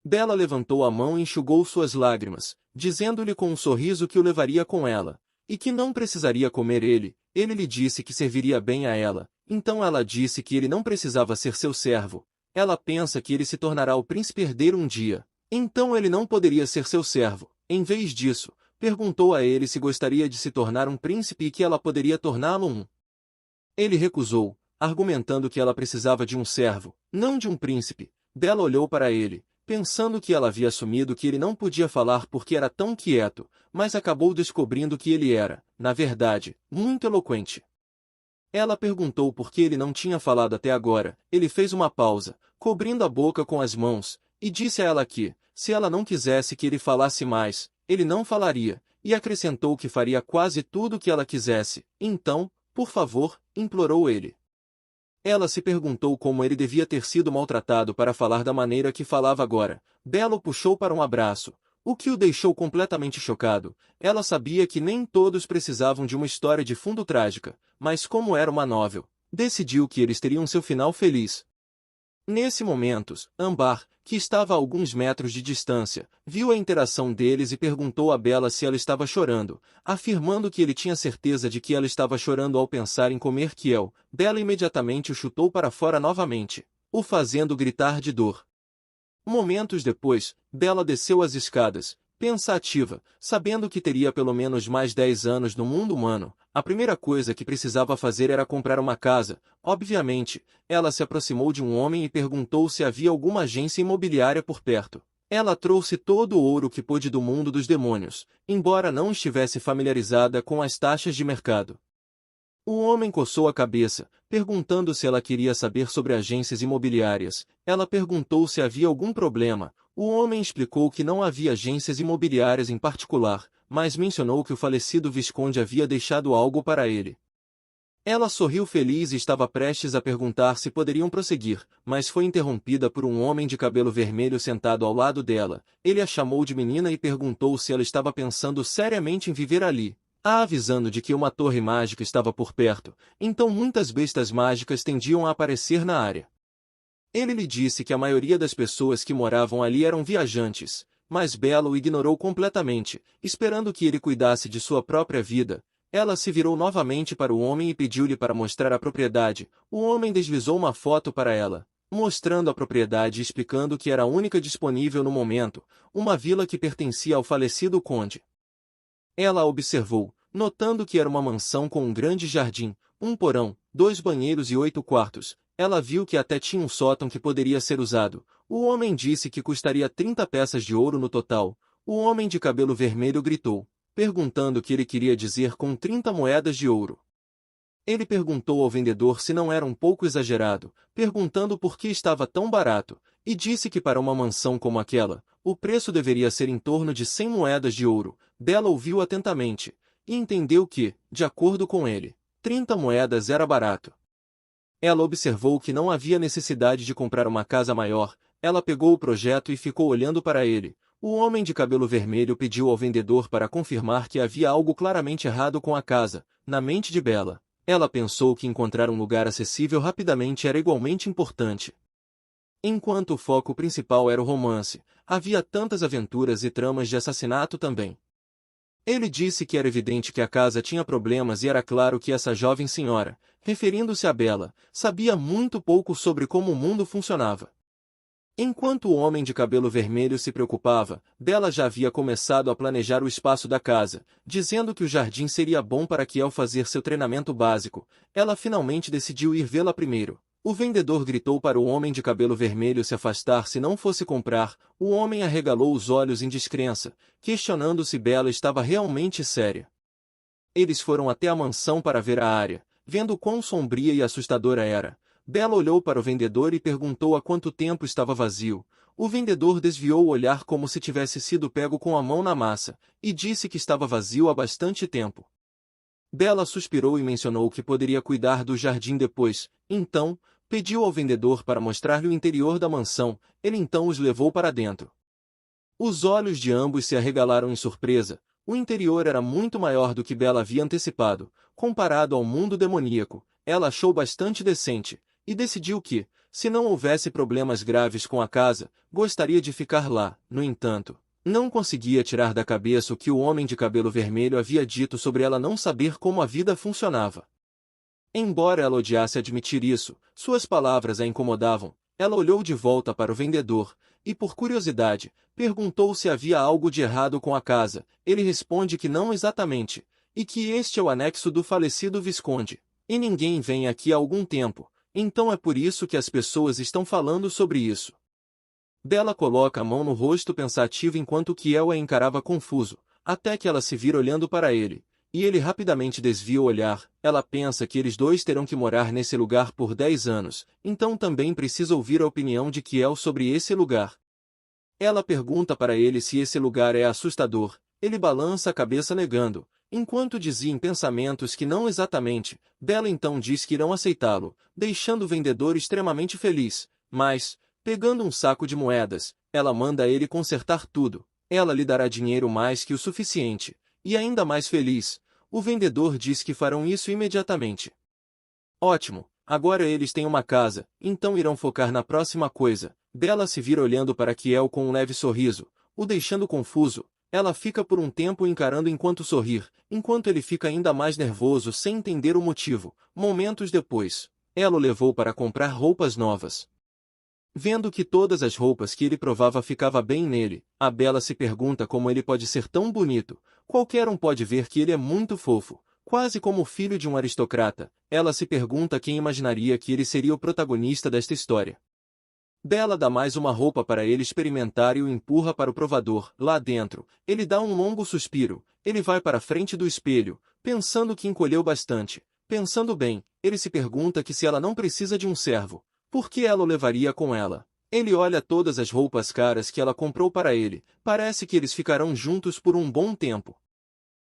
Bella levantou a mão e enxugou suas lágrimas, dizendo-lhe com um sorriso que o levaria com ela, e que não precisaria comer ele. Ele lhe disse que serviria bem a ela, então ela disse que ele não precisava ser seu servo. Ela pensa que ele se tornará o príncipe herdeiro um dia, então ele não poderia ser seu servo. Em vez disso, perguntou a ele se gostaria de se tornar um príncipe e que ela poderia torná-lo um. Ele recusou, argumentando que ela precisava de um servo, não de um príncipe. Bella olhou para ele, pensando que ela havia assumido que ele não podia falar porque era tão quieto, mas acabou descobrindo que ele era, na verdade, muito eloquente. Ela perguntou por que ele não tinha falado até agora. Ele fez uma pausa, cobrindo a boca com as mãos, e disse a ela que, se ela não quisesse que ele falasse mais, ele não falaria, e acrescentou que faria quase tudo o que ela quisesse. Então, por favor, implorou ele. Ela se perguntou como ele devia ter sido maltratado para falar da maneira que falava agora. Bella o puxou para um abraço, o que o deixou completamente chocado. Ela sabia que nem todos precisavam de uma história de fundo trágica, mas como era uma novel, decidiu que eles teriam seu final feliz. Nesse momento, Ambar, que estava a alguns metros de distância, viu a interação deles e perguntou a Bella se ela estava chorando, afirmando que ele tinha certeza de que ela estava chorando ao pensar em comer Kiel. Bella imediatamente o chutou para fora novamente, o fazendo gritar de dor. Momentos depois, Bella desceu as escadas, pensativa, sabendo que teria pelo menos mais 10 anos no mundo humano. A primeira coisa que precisava fazer era comprar uma casa. Obviamente, ela se aproximou de um homem e perguntou se havia alguma agência imobiliária por perto. Ela trouxe todo o ouro que pôde do mundo dos demônios, embora não estivesse familiarizada com as taxas de mercado. O homem coçou a cabeça, perguntando se ela queria saber sobre agências imobiliárias. Ela perguntou se havia algum problema. O homem explicou que não havia agências imobiliárias em particular, mas mencionou que o falecido Visconde havia deixado algo para ele. Ela sorriu feliz e estava prestes a perguntar se poderiam prosseguir, mas foi interrompida por um homem de cabelo vermelho sentado ao lado dela. Ele a chamou de menina e perguntou se ela estava pensando seriamente em viver ali, a avisando de que uma torre mágica estava por perto, então muitas bestas mágicas tendiam a aparecer na área. Ele lhe disse que a maioria das pessoas que moravam ali eram viajantes, mas Bella o ignorou completamente, esperando que ele cuidasse de sua própria vida. Ela se virou novamente para o homem e pediu-lhe para mostrar a propriedade. O homem deslizou uma foto para ela, mostrando a propriedade e explicando que era a única disponível no momento, uma vila que pertencia ao falecido conde. Ela a observou, notando que era uma mansão com um grande jardim, um porão, 2 banheiros e 8 quartos. Ela viu que até tinha um sótão que poderia ser usado. O homem disse que custaria 30 peças de ouro no total. O homem de cabelo vermelho gritou, perguntando o que ele queria dizer com 30 moedas de ouro. Ele perguntou ao vendedor se não era um pouco exagerado, perguntando por que estava tão barato, e disse que para uma mansão como aquela, o preço deveria ser em torno de 100 moedas de ouro. Bella ouviu atentamente, e entendeu que, de acordo com ele, 30 moedas era barato. Ela observou que não havia necessidade de comprar uma casa maior. Ela pegou o projeto e ficou olhando para ele. O homem de cabelo vermelho pediu ao vendedor para confirmar que havia algo claramente errado com a casa. Na mente de Bella, ela pensou que encontrar um lugar acessível rapidamente era igualmente importante. Enquanto o foco principal era o romance, havia tantas aventuras e tramas de assassinato também. Ele disse que era evidente que a casa tinha problemas e era claro que essa jovem senhora, referindo-se a Bella, sabia muito pouco sobre como o mundo funcionava. Enquanto o homem de cabelo vermelho se preocupava, Bella já havia começado a planejar o espaço da casa, dizendo que o jardim seria bom para Kiel fazer seu treinamento básico. Ela finalmente decidiu ir vê-la primeiro. O vendedor gritou para o homem de cabelo vermelho se afastar se não fosse comprar. O homem arregalou os olhos em descrença, questionando se Bella estava realmente séria. Eles foram até a mansão para ver a área, vendo quão sombria e assustadora era. Bella olhou para o vendedor e perguntou há quanto tempo estava vazio. O vendedor desviou o olhar como se tivesse sido pego com a mão na massa, e disse que estava vazio há bastante tempo. Bella suspirou e mencionou que poderia cuidar do jardim depois. Então, pediu ao vendedor para mostrar-lhe o interior da mansão. Ele então os levou para dentro. Os olhos de ambos se arregalaram em surpresa. O interior era muito maior do que Bella havia antecipado. Comparado ao mundo demoníaco, ela achou bastante decente, e decidiu que, se não houvesse problemas graves com a casa, gostaria de ficar lá. No entanto, não conseguia tirar da cabeça o que o homem de cabelo vermelho havia dito sobre ela não saber como a vida funcionava. Embora ela odiasse admitir isso, suas palavras a incomodavam. Ela olhou de volta para o vendedor, e por curiosidade, perguntou se havia algo de errado com a casa. Ele responde que não exatamente, e que este é o anexo do falecido Visconde. E ninguém vem aqui há algum tempo, então é por isso que as pessoas estão falando sobre isso. Bella coloca a mão no rosto pensativo enquanto Kiel a encarava confuso, até que ela se vira olhando para ele, e ele rapidamente desvia o olhar. Ela pensa que eles dois terão que morar nesse lugar por 10 anos, então também precisa ouvir a opinião de Kiel sobre esse lugar. Ela pergunta para ele se esse lugar é assustador. Ele balança a cabeça negando, enquanto dizia em pensamentos que não exatamente. Bella então diz que irão aceitá-lo, deixando o vendedor extremamente feliz, mas, pegando um saco de moedas, ela manda ele consertar tudo. Ela lhe dará dinheiro mais que o suficiente, e ainda mais feliz. O vendedor diz que farão isso imediatamente. Ótimo, agora eles têm uma casa, então irão focar na próxima coisa. Bella se vira olhando para Kiel com um leve sorriso, o deixando confuso. Ela fica por um tempo encarando enquanto sorrir, enquanto ele fica ainda mais nervoso sem entender o motivo. Momentos depois, ela o levou para comprar roupas novas. Vendo que todas as roupas que ele provava ficava bem nele, a Bella se pergunta como ele pode ser tão bonito. Qualquer um pode ver que ele é muito fofo, quase como o filho de um aristocrata. Ela se pergunta quem imaginaria que ele seria o protagonista desta história. Bella dá mais uma roupa para ele experimentar e o empurra para o provador. Lá dentro, ele dá um longo suspiro. Ele vai para a frente do espelho, pensando que encolheu bastante. Pensando bem, ele se pergunta que se ela não precisa de um servo, por que ela o levaria com ela? Ele olha todas as roupas caras que ela comprou para ele. Parece que eles ficarão juntos por um bom tempo.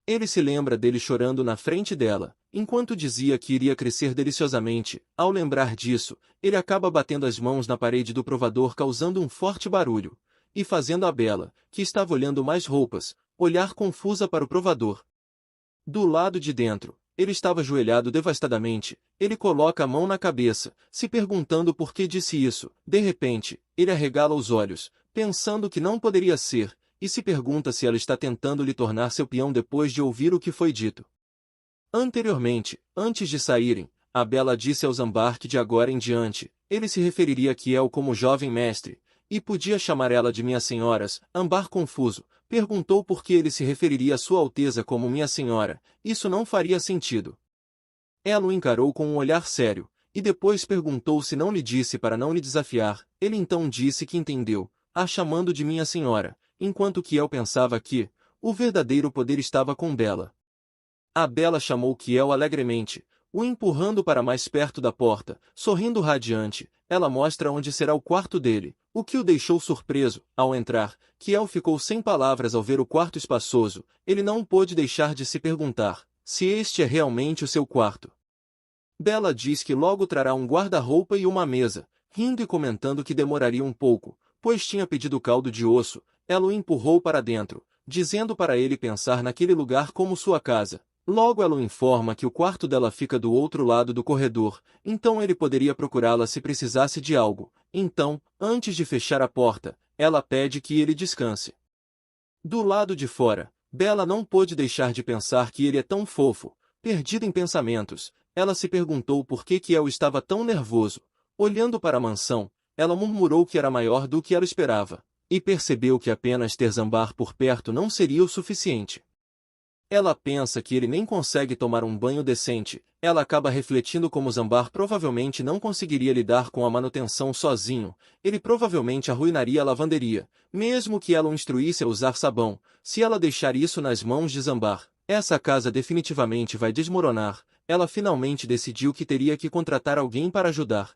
Ele se lembra dele chorando na frente dela, enquanto dizia que iria crescer deliciosamente. Ao lembrar disso, ele acaba batendo as mãos na parede do provador causando um forte barulho, e fazendo a Bella, que estava olhando mais roupas, olhar confusa para o provador. Do lado de dentro, ele estava ajoelhado devastadamente. Ele coloca a mão na cabeça, se perguntando por que disse isso. De repente, ele arregala os olhos, pensando que não poderia ser, e se pergunta se ela está tentando lhe tornar seu peão depois de ouvir o que foi dito. Anteriormente, antes de saírem, a Bella disse ao Zambar que de agora em diante, ele se referiria a Kiel como jovem mestre, e podia chamar ela de minha senhoras. Ambar, confuso, perguntou por que ele se referiria a Sua Alteza como minha senhora. Isso não faria sentido. Ela o encarou com um olhar sério, e depois perguntou se não lhe disse para não lhe desafiar. Ele então disse que entendeu, a chamando de minha senhora, enquanto Kiel pensava que o verdadeiro poder estava com Bella. A Bella chamou Kiel alegremente, o empurrando para mais perto da porta. Sorrindo radiante, ela mostra onde será o quarto dele, o que o deixou surpreso. Ao entrar, Kiel ficou sem palavras ao ver o quarto espaçoso. Ele não pôde deixar de se perguntar se este é realmente o seu quarto. Bella diz que logo trará um guarda-roupa e uma mesa, rindo e comentando que demoraria um pouco, pois tinha pedido caldo de osso. Ela o empurrou para dentro, dizendo para ele pensar naquele lugar como sua casa. Logo ela o informa que o quarto dela fica do outro lado do corredor, então ele poderia procurá-la se precisasse de algo. Então, antes de fechar a porta, ela pede que ele descanse. Do lado de fora, Bella não pôde deixar de pensar que ele é tão fofo. Perdida em pensamentos, ela se perguntou por que Kiel estava tão nervoso. Olhando para a mansão, ela murmurou que era maior do que ela esperava, e percebeu que apenas ter Zambar por perto não seria o suficiente. Ela pensa que ele nem consegue tomar um banho decente. Ela acaba refletindo como Zambar provavelmente não conseguiria lidar com a manutenção sozinho. Ele provavelmente arruinaria a lavanderia, mesmo que ela o instruísse a usar sabão. Se ela deixar isso nas mãos de Zambar, essa casa definitivamente vai desmoronar. Ela finalmente decidiu que teria que contratar alguém para ajudar.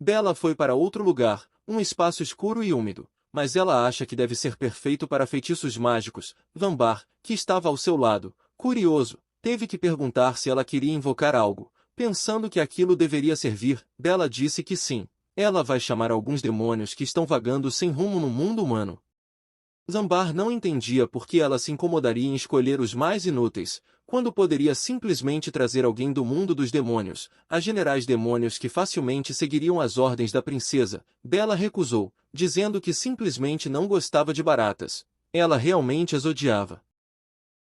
Bella foi para outro lugar, um espaço escuro e úmido, mas ela acha que deve ser perfeito para feitiços mágicos. Zambar, que estava ao seu lado, curioso, teve que perguntar se ela queria invocar algo, pensando que aquilo deveria servir. Bella disse que sim. Ela vai chamar alguns demônios que estão vagando sem rumo no mundo humano. Zambar não entendia por que ela se incomodaria em escolher os mais inúteis, quando poderia simplesmente trazer alguém do mundo dos demônios, a generais demônios que facilmente seguiriam as ordens da princesa. Bella recusou, dizendo que simplesmente não gostava de baratas. Ela realmente as odiava.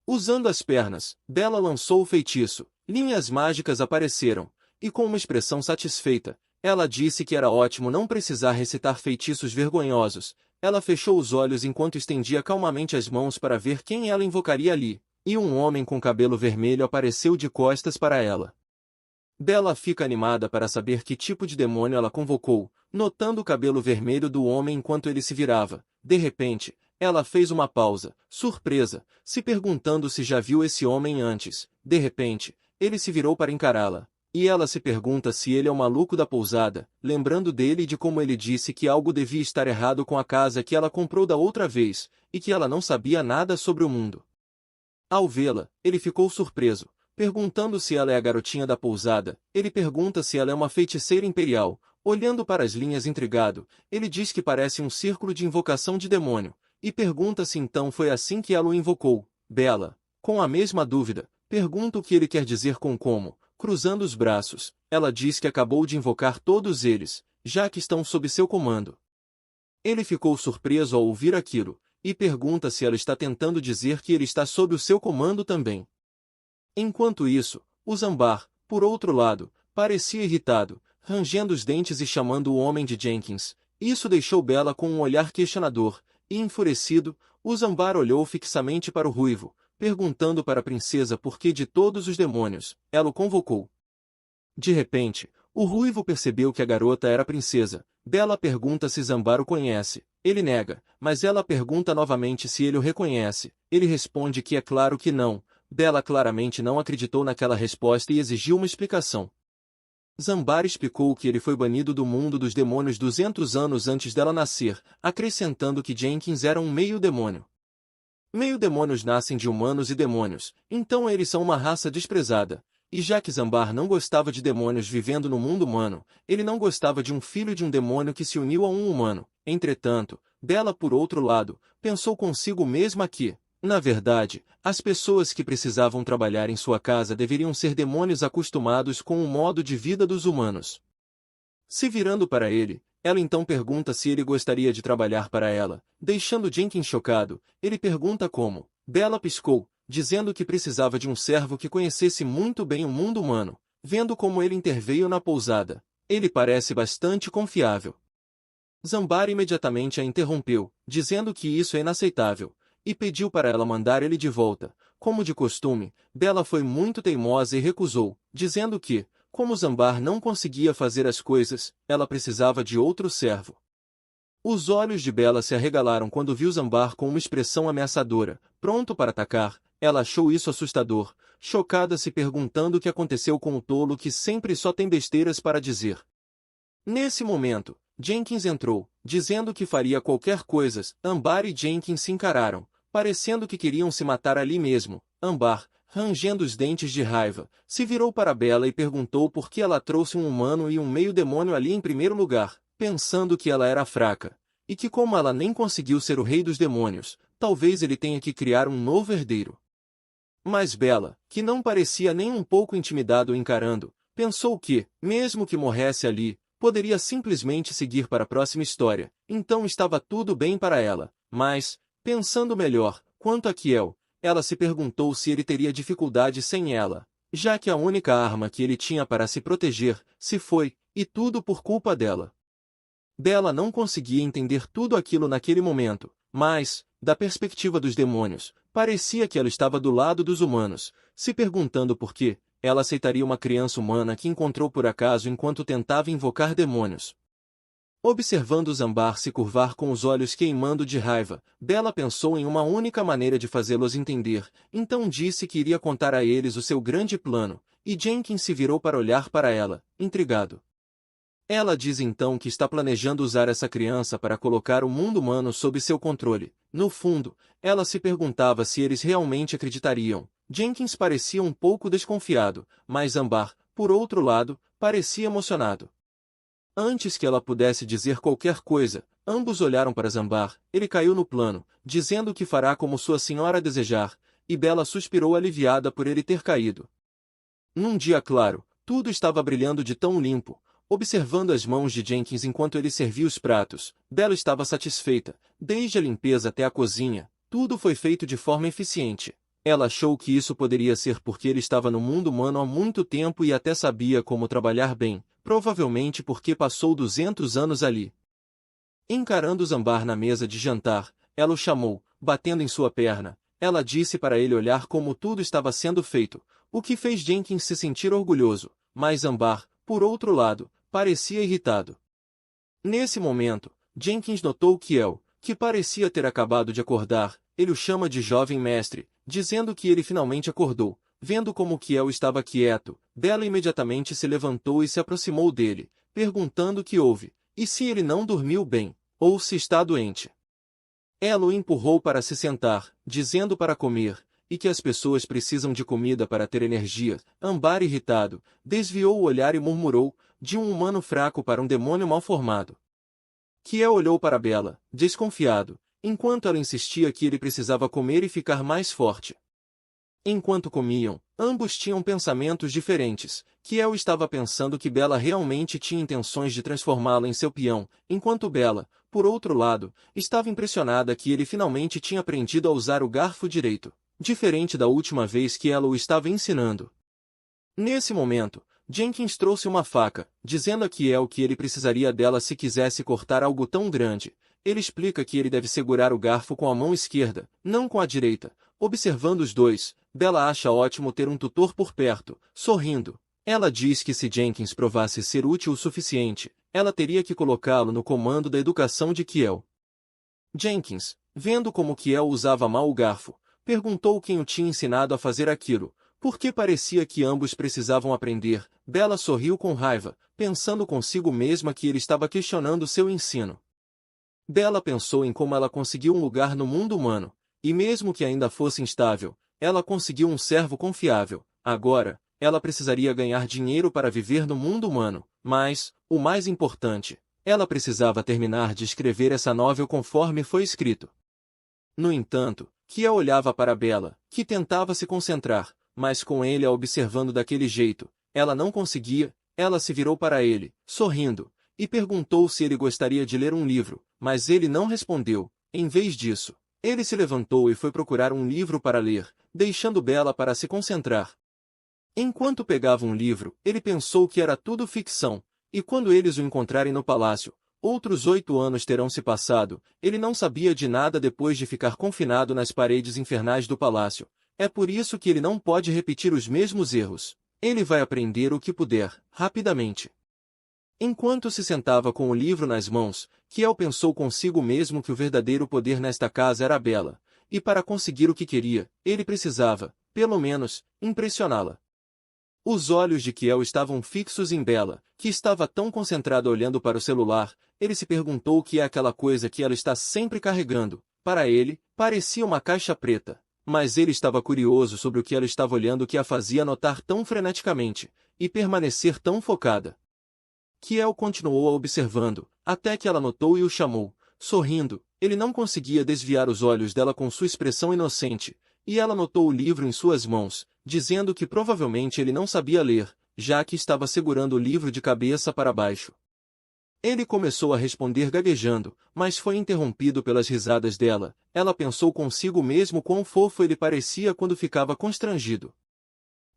Usando as pernas, Bella lançou o feitiço. Linhas mágicas apareceram, e com uma expressão satisfeita, ela disse que era ótimo não precisar recitar feitiços vergonhosos. Ela fechou os olhos enquanto estendia calmamente as mãos para ver quem ela invocaria ali, e um homem com cabelo vermelho apareceu de costas para ela. Bella fica animada para saber que tipo de demônio ela convocou, notando o cabelo vermelho do homem enquanto ele se virava. De repente, ela fez uma pausa, surpresa, se perguntando se já viu esse homem antes. De repente, ele se virou para encará-la, e ela se pergunta se ele é o maluco da pousada, lembrando dele e de como ele disse que algo devia estar errado com a casa que ela comprou da outra vez, e que ela não sabia nada sobre o mundo. Ao vê-la, ele ficou surpreso, perguntando se ela é a garotinha da pousada. Ele pergunta se ela é uma feiticeira imperial. Olhando para as linhas intrigado, ele diz que parece um círculo de invocação de demônio. e pergunta se então foi assim que ela o invocou. Bella, com a mesma dúvida, pergunta o que ele quer dizer com como, cruzando os braços. Ela diz que acabou de invocar todos eles, já que estão sob seu comando. Ele ficou surpreso ao ouvir aquilo, e pergunta se ela está tentando dizer que ele está sob o seu comando também. Enquanto isso, o Zambar, por outro lado, parecia irritado, rangendo os dentes e chamando o homem de Jenkins. Isso deixou Bella com um olhar questionador, e enfurecido, o Zambar olhou fixamente para o ruivo, perguntando para a princesa por que de todos os demônios, ela o convocou. De repente, o ruivo percebeu que a garota era a princesa. Bella pergunta se Zambar o conhece. Ele nega, mas ela pergunta novamente se ele o reconhece. Ele responde que é claro que não. Bella claramente não acreditou naquela resposta e exigiu uma explicação. Zambar explicou que ele foi banido do mundo dos demônios 200 anos antes dela nascer, acrescentando que Jenkins era um meio-demônio. Meio-demônios nascem de humanos e demônios, então eles são uma raça desprezada. E já que Zambar não gostava de demônios vivendo no mundo humano, ele não gostava de um filho de um demônio que se uniu a um humano. Entretanto, Bella, por outro lado, pensou consigo mesma que, na verdade, as pessoas que precisavam trabalhar em sua casa deveriam ser demônios acostumados com o modo de vida dos humanos. Se virando para ele, ela então pergunta se ele gostaria de trabalhar para ela. Deixando Jenkins chocado, ele pergunta como. Bella piscou, dizendo que precisava de um servo que conhecesse muito bem o mundo humano. Vendo como ele interveio na pousada, ele parece bastante confiável. Zambar imediatamente a interrompeu, dizendo que isso é inaceitável, e pediu para ela mandar ele de volta. Como de costume, Bella foi muito teimosa e recusou, dizendo que, como Zambar não conseguia fazer as coisas, ela precisava de outro servo. Os olhos de Bella se arregalaram quando viu Zambar com uma expressão ameaçadora, pronto para atacar. Ela achou isso assustador, chocada, se perguntando o que aconteceu com o tolo que sempre só tem besteiras para dizer. Nesse momento, Jenkins entrou, dizendo que faria qualquer coisa. Ambar e Jenkins se encararam, parecendo que queriam se matar ali mesmo. Ambar, rangendo os dentes de raiva, se virou para Bella e perguntou por que ela trouxe um humano e um meio-demônio ali em primeiro lugar, pensando que ela era fraca, e que como ela nem conseguiu ser o rei dos demônios, talvez ele tenha que criar um novo herdeiro. Mas Bella, que não parecia nem um pouco intimidado o encarando, pensou que, mesmo que morresse ali, poderia simplesmente seguir para a próxima história, então estava tudo bem para ela. Mas, pensando melhor, quanto a Kiel, ela se perguntou se ele teria dificuldade sem ela, já que a única arma que ele tinha para se proteger se foi, e tudo por culpa dela. Bella não conseguia entender tudo aquilo naquele momento, mas, da perspectiva dos demônios, parecia que ela estava do lado dos humanos, se perguntando por que ela aceitaria uma criança humana que encontrou por acaso enquanto tentava invocar demônios. Observando Zambar se curvar com os olhos queimando de raiva, Bella pensou em uma única maneira de fazê-los entender, então disse que iria contar a eles o seu grande plano, e Jenkins se virou para olhar para ela, intrigado. Ela diz então que está planejando usar essa criança para colocar o mundo humano sob seu controle. No fundo, ela se perguntava se eles realmente acreditariam. Jenkins parecia um pouco desconfiado, mas Zambar, por outro lado, parecia emocionado. Antes que ela pudesse dizer qualquer coisa, ambos olharam para Zambar. Ele caiu no plano, dizendo que fará como sua senhora desejar, e Bella suspirou aliviada por ele ter caído. Num dia claro, tudo estava brilhando de tão limpo. Observando as mãos de Jenkins enquanto ele servia os pratos, Bella estava satisfeita. Desde a limpeza até a cozinha, tudo foi feito de forma eficiente. Ela achou que isso poderia ser porque ele estava no mundo humano há muito tempo e até sabia como trabalhar bem, provavelmente porque passou 200 anos ali. Encarando Zambar na mesa de jantar, ela o chamou, batendo em sua perna. Ela disse para ele olhar como tudo estava sendo feito, o que fez Jenkins se sentir orgulhoso, mas Zambar, por outro lado, parecia irritado. Nesse momento, Jenkins notou Kiel, que parecia ter acabado de acordar. Ele o chama de jovem mestre, dizendo que ele finalmente acordou. Vendo como Kiel estava quieto, Bella imediatamente se levantou e se aproximou dele, perguntando o que houve, e se ele não dormiu bem, ou se está doente. Ela o empurrou para se sentar, dizendo para comer, e que as pessoas precisam de comida para ter energia. Ambar, irritado, desviou o olhar e murmurou, de um humano fraco para um demônio mal formado. Kiel olhou para Bella, desconfiado, enquanto ela insistia que ele precisava comer e ficar mais forte. Enquanto comiam, ambos tinham pensamentos diferentes. Kiel estava pensando que Bella realmente tinha intenções de transformá-la em seu peão, enquanto Bella, por outro lado, estava impressionada que ele finalmente tinha aprendido a usar o garfo direito, diferente da última vez que ela o estava ensinando. Nesse momento, Jenkins trouxe uma faca, dizendo a Kiel que ele precisaria dela se quisesse cortar algo tão grande. Ele explica que ele deve segurar o garfo com a mão esquerda, não com a direita. Observando os dois, Bella acha ótimo ter um tutor por perto, sorrindo. Ela diz que se Jenkins provasse ser útil o suficiente, ela teria que colocá-lo no comando da educação de Kiel. Jenkins, vendo como Kiel usava mal o garfo, perguntou quem o tinha ensinado a fazer aquilo, porque parecia que ambos precisavam aprender. Bella sorriu com raiva, pensando consigo mesma que ele estava questionando seu ensino. Bella pensou em como ela conseguiu um lugar no mundo humano, e mesmo que ainda fosse instável, ela conseguiu um servo confiável. Agora, ela precisaria ganhar dinheiro para viver no mundo humano, mas, o mais importante, ela precisava terminar de escrever essa novel conforme foi escrito. No entanto, Kiel olhava para Bella, que tentava se concentrar, mas com ele a observando daquele jeito, ela não conseguia. Ela se virou para ele, sorrindo, e perguntou se ele gostaria de ler um livro, mas ele não respondeu. Em vez disso, ele se levantou e foi procurar um livro para ler, deixando Bella para se concentrar. Enquanto pegava um livro, ele pensou que era tudo ficção, e quando eles o encontrarem no palácio, outros 8 anos terão se passado. Ele não sabia de nada depois de ficar confinado nas paredes infernais do palácio. É por isso que ele não pode repetir os mesmos erros. Ele vai aprender o que puder, rapidamente. Enquanto se sentava com o livro nas mãos, Kiel pensou consigo mesmo que o verdadeiro poder nesta casa era Bella, e para conseguir o que queria, ele precisava, pelo menos, impressioná-la. Os olhos de Kiel estavam fixos em Bella, que estava tão concentrada olhando para o celular. Ele se perguntou o que é aquela coisa que ela está sempre carregando. Para ele, parecia uma caixa preta, mas ele estava curioso sobre o que ela estava olhando que a fazia notar tão freneticamente, e permanecer tão focada. Kiel continuou a observando, até que ela notou e o chamou. Sorrindo, ele não conseguia desviar os olhos dela com sua expressão inocente, e ela notou o livro em suas mãos, dizendo que provavelmente ele não sabia ler, já que estava segurando o livro de cabeça para baixo. Ele começou a responder gaguejando, mas foi interrompido pelas risadas dela. Ela pensou consigo mesmo quão fofo ele parecia quando ficava constrangido.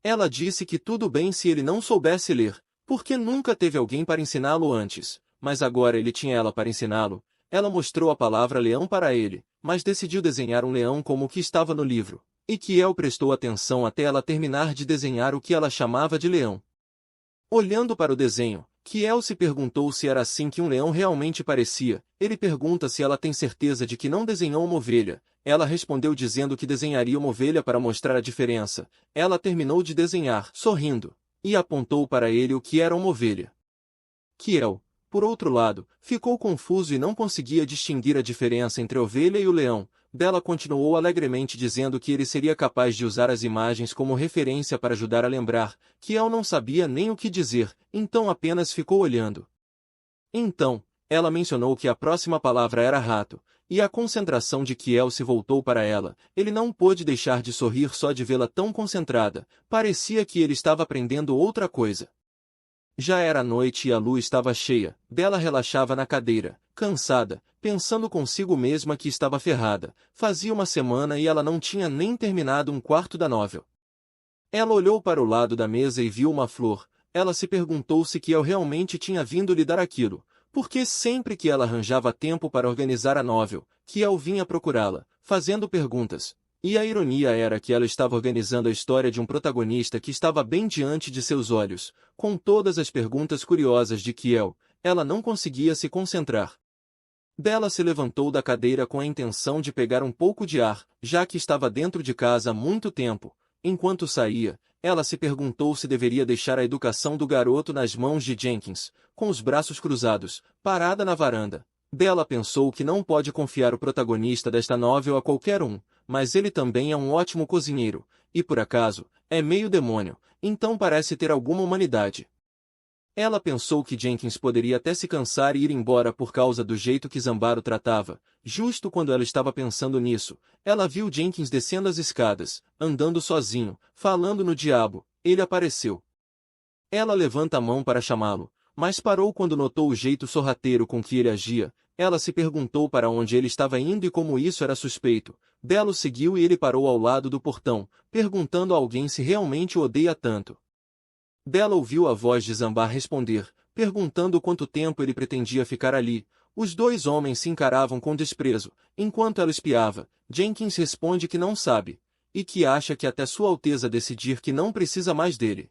Ela disse que tudo bem se ele não soubesse ler, porque nunca teve alguém para ensiná-lo antes, mas agora ele tinha ela para ensiná-lo. Ela mostrou a palavra leão para ele, mas decidiu desenhar um leão como o que estava no livro, e Kiel prestou atenção até ela terminar de desenhar o que ela chamava de leão. Olhando para o desenho, Kiel se perguntou se era assim que um leão realmente parecia. Ele pergunta se ela tem certeza de que não desenhou uma ovelha. Ela respondeu dizendo que desenharia uma ovelha para mostrar a diferença. Ela terminou de desenhar, sorrindo, e apontou para ele o que era uma ovelha. Kiel, por outro lado, ficou confuso e não conseguia distinguir a diferença entre a ovelha e o leão. Bella continuou alegremente dizendo que ele seria capaz de usar as imagens como referência para ajudar a lembrar. Kiel não sabia nem o que dizer, então apenas ficou olhando. Então, ela mencionou que a próxima palavra era rato, e a concentração de Kiel se voltou para ela. Ele não pôde deixar de sorrir só de vê-la tão concentrada. Parecia que ele estava aprendendo outra coisa. Já era noite e a lua estava cheia. Bella relaxava na cadeira, cansada, pensando consigo mesma que estava ferrada. Fazia uma semana e ela não tinha nem terminado um quarto da novel. Ela olhou para o lado da mesa e viu uma flor. Ela se perguntou se Kiel realmente tinha vindo lhe dar aquilo, porque sempre que ela arranjava tempo para organizar a novel, Kiel vinha procurá-la, fazendo perguntas. E a ironia era que ela estava organizando a história de um protagonista que estava bem diante de seus olhos. Com todas as perguntas curiosas de Kiel, ela não conseguia se concentrar. Bella se levantou da cadeira com a intenção de pegar um pouco de ar, já que estava dentro de casa há muito tempo. Enquanto saía, ela se perguntou se deveria deixar a educação do garoto nas mãos de Jenkins, com os braços cruzados, parada na varanda. Bella pensou que não pode confiar o protagonista desta novel a qualquer um, mas ele também é um ótimo cozinheiro, e por acaso, é meio demônio, então parece ter alguma humanidade. Ela pensou que Jenkins poderia até se cansar e ir embora por causa do jeito que Zambar o tratava. Justo quando ela estava pensando nisso, ela viu Jenkins descendo as escadas, andando sozinho, falando no diabo. Ele apareceu. Ela levanta a mão para chamá-lo, mas parou quando notou o jeito sorrateiro com que ele agia. Ela se perguntou para onde ele estava indo e como isso era suspeito. Bela o seguiu e ele parou ao lado do portão, perguntando a alguém se realmente o odeia tanto. Bela ouviu a voz de Zambar responder, perguntando quanto tempo ele pretendia ficar ali. Os dois homens se encaravam com desprezo, enquanto ela espiava. Jenkins responde que não sabe, e que acha que até Sua Alteza decidir que não precisa mais dele.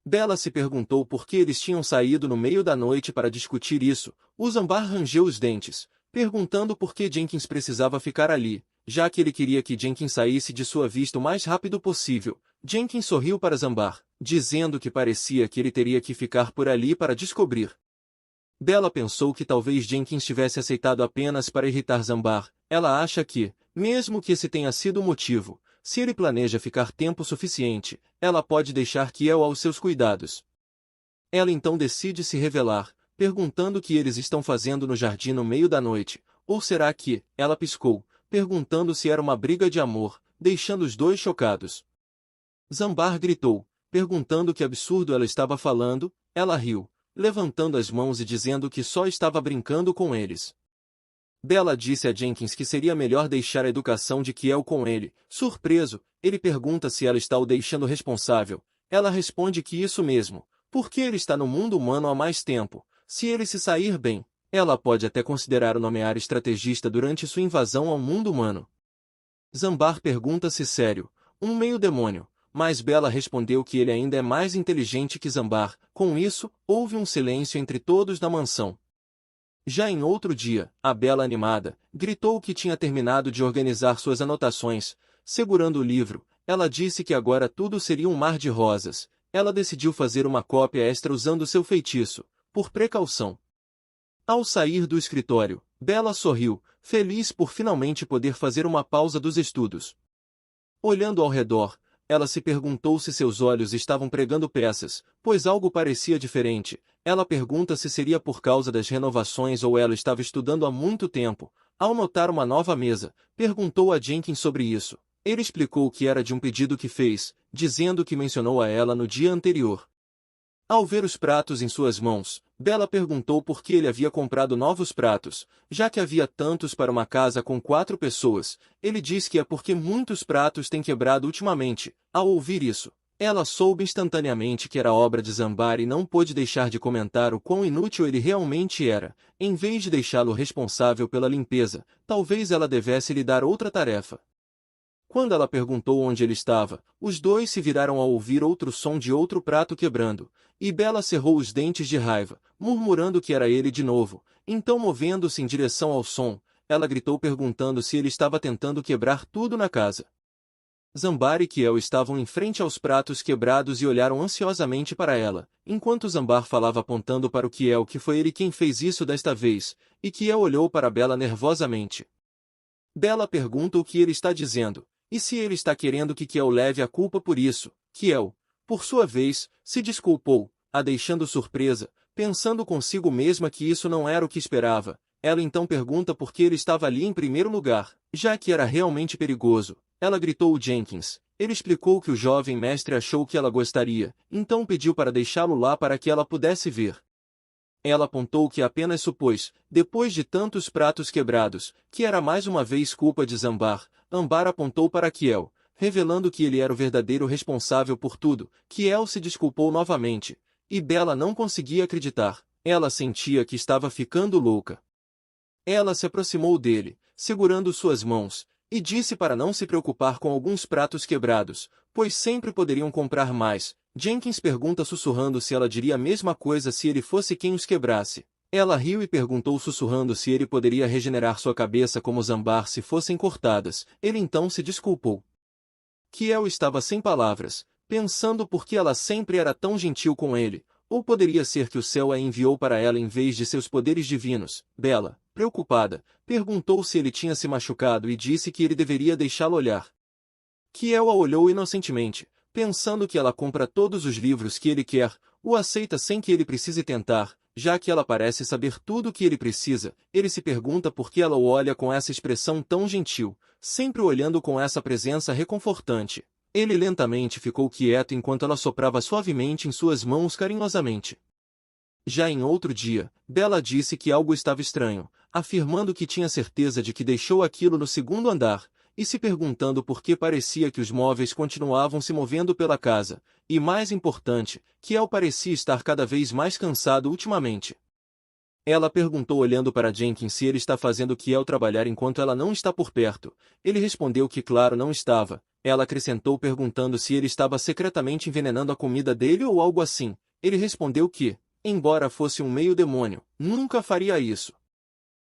Bela se perguntou por que eles tinham saído no meio da noite para discutir isso. O Zambar rangeu os dentes, perguntando por que Jenkins precisava ficar ali, já que ele queria que Jenkins saísse de sua vista o mais rápido possível. Jenkins sorriu para Zambar, dizendo que parecia que ele teria que ficar por ali para descobrir. Bela pensou que talvez Jenkins tivesse aceitado apenas para irritar Zambar. Ela acha que, mesmo que esse tenha sido o motivo, se ele planeja ficar tempo suficiente, ela pode deixar Kiel aos seus cuidados. Ela então decide se revelar, perguntando o que eles estão fazendo no jardim no meio da noite. Ou será que, ela piscou, perguntando se era uma briga de amor, deixando os dois chocados. Zambar gritou, perguntando que absurdo ela estava falando. Ela riu, levantando as mãos e dizendo que só estava brincando com eles. Bela disse a Jenkins que seria melhor deixar a educação de Kiel com ele. Surpreso, ele pergunta se ela está o deixando responsável. Ela responde que isso mesmo, porque ele está no mundo humano há mais tempo. Se ele se sair bem, ela pode até considerar o nomear estrategista durante sua invasão ao mundo humano. Zambar pergunta se sério, um meio demônio, mas Bela respondeu que ele ainda é mais inteligente que Zambar. Com isso, houve um silêncio entre todos na mansão. Já em outro dia, a Bela animada, gritou que tinha terminado de organizar suas anotações. Segurando o livro, ela disse que agora tudo seria um mar de rosas. Ela decidiu fazer uma cópia extra usando seu feitiço, por precaução. Ao sair do escritório, Bela sorriu, feliz por finalmente poder fazer uma pausa dos estudos. Olhando ao redor, ela se perguntou se seus olhos estavam pregando peças, pois algo parecia diferente. Ela pergunta se seria por causa das renovações ou ela estava estudando há muito tempo. Ao notar uma nova mesa, perguntou a Jenkins sobre isso. Ele explicou que era de um pedido que fez, dizendo que mencionou a ela no dia anterior. Ao ver os pratos em suas mãos, Bela perguntou por que ele havia comprado novos pratos, já que havia tantos para uma casa com 4 pessoas. Ele diz que é porque muitos pratos têm quebrado ultimamente. Ao ouvir isso, ela soube instantaneamente que era obra de Zambar e não pôde deixar de comentar o quão inútil ele realmente era. Em vez de deixá-lo responsável pela limpeza, talvez ela devesse lhe dar outra tarefa. Quando ela perguntou onde ele estava, os dois se viraram ao ouvir outro som de outro prato quebrando, e Bela cerrou os dentes de raiva, murmurando que era ele de novo. Então, movendo-se em direção ao som, ela gritou perguntando se ele estava tentando quebrar tudo na casa. Zambar e Kiel estavam em frente aos pratos quebrados e olharam ansiosamente para ela, enquanto Zambar falava apontando para o Kiel que foi ele quem fez isso desta vez, e Kiel olhou para Bela nervosamente. Bela pergunta o que ele está dizendo, e se ele está querendo que Kiel leve a culpa por isso. Kiel, por sua vez, se desculpou, a deixando surpresa, pensando consigo mesma que isso não era o que esperava. Ela então pergunta por que ele estava ali em primeiro lugar, já que era realmente perigoso. Ela gritou Jenkins. Ele explicou que o jovem mestre achou que ela gostaria, então pediu para deixá-lo lá para que ela pudesse ver. Ela apontou que apenas supôs, depois de tantos pratos quebrados, que era mais uma vez culpa de Zambar. Zambar apontou para Kiel, revelando que ele era o verdadeiro responsável por tudo. Kiel se desculpou novamente, e Bela não conseguia acreditar. Ela sentia que estava ficando louca. Ela se aproximou dele, segurando suas mãos, e disse para não se preocupar com alguns pratos quebrados, pois sempre poderiam comprar mais. Jenkins pergunta sussurrando se ela diria a mesma coisa se ele fosse quem os quebrasse. Ela riu e perguntou sussurrando se ele poderia regenerar sua cabeça como Zambar se fossem cortadas. Ele então se desculpou. Kiel estava sem palavras, pensando por que ela sempre era tão gentil com ele, ou poderia ser que o céu a enviou para ela em vez de seus poderes divinos. Bela, preocupada, perguntou se ele tinha se machucado e disse que ele deveria deixá-lo olhar. Kiel a olhou inocentemente, pensando que ela compra todos os livros que ele quer. O aceita sem que ele precise tentar, já que ela parece saber tudo o que ele precisa. Ele se pergunta por que ela o olha com essa expressão tão gentil, sempre olhando com essa presença reconfortante. Ele lentamente ficou quieto enquanto ela soprava suavemente em suas mãos carinhosamente. Já em outro dia, Bella disse que algo estava estranho, afirmando que tinha certeza de que deixou aquilo no segundo andar, e se perguntando por que parecia que os móveis continuavam se movendo pela casa, e mais importante, que El parecia estar cada vez mais cansado ultimamente. Ela perguntou olhando para Jenkins se ele está fazendo Kiel trabalhar enquanto ela não está por perto. Ele respondeu que claro não estava. Ela acrescentou perguntando se ele estava secretamente envenenando a comida dele ou algo assim. Ele respondeu que, embora fosse um meio-demônio, nunca faria isso.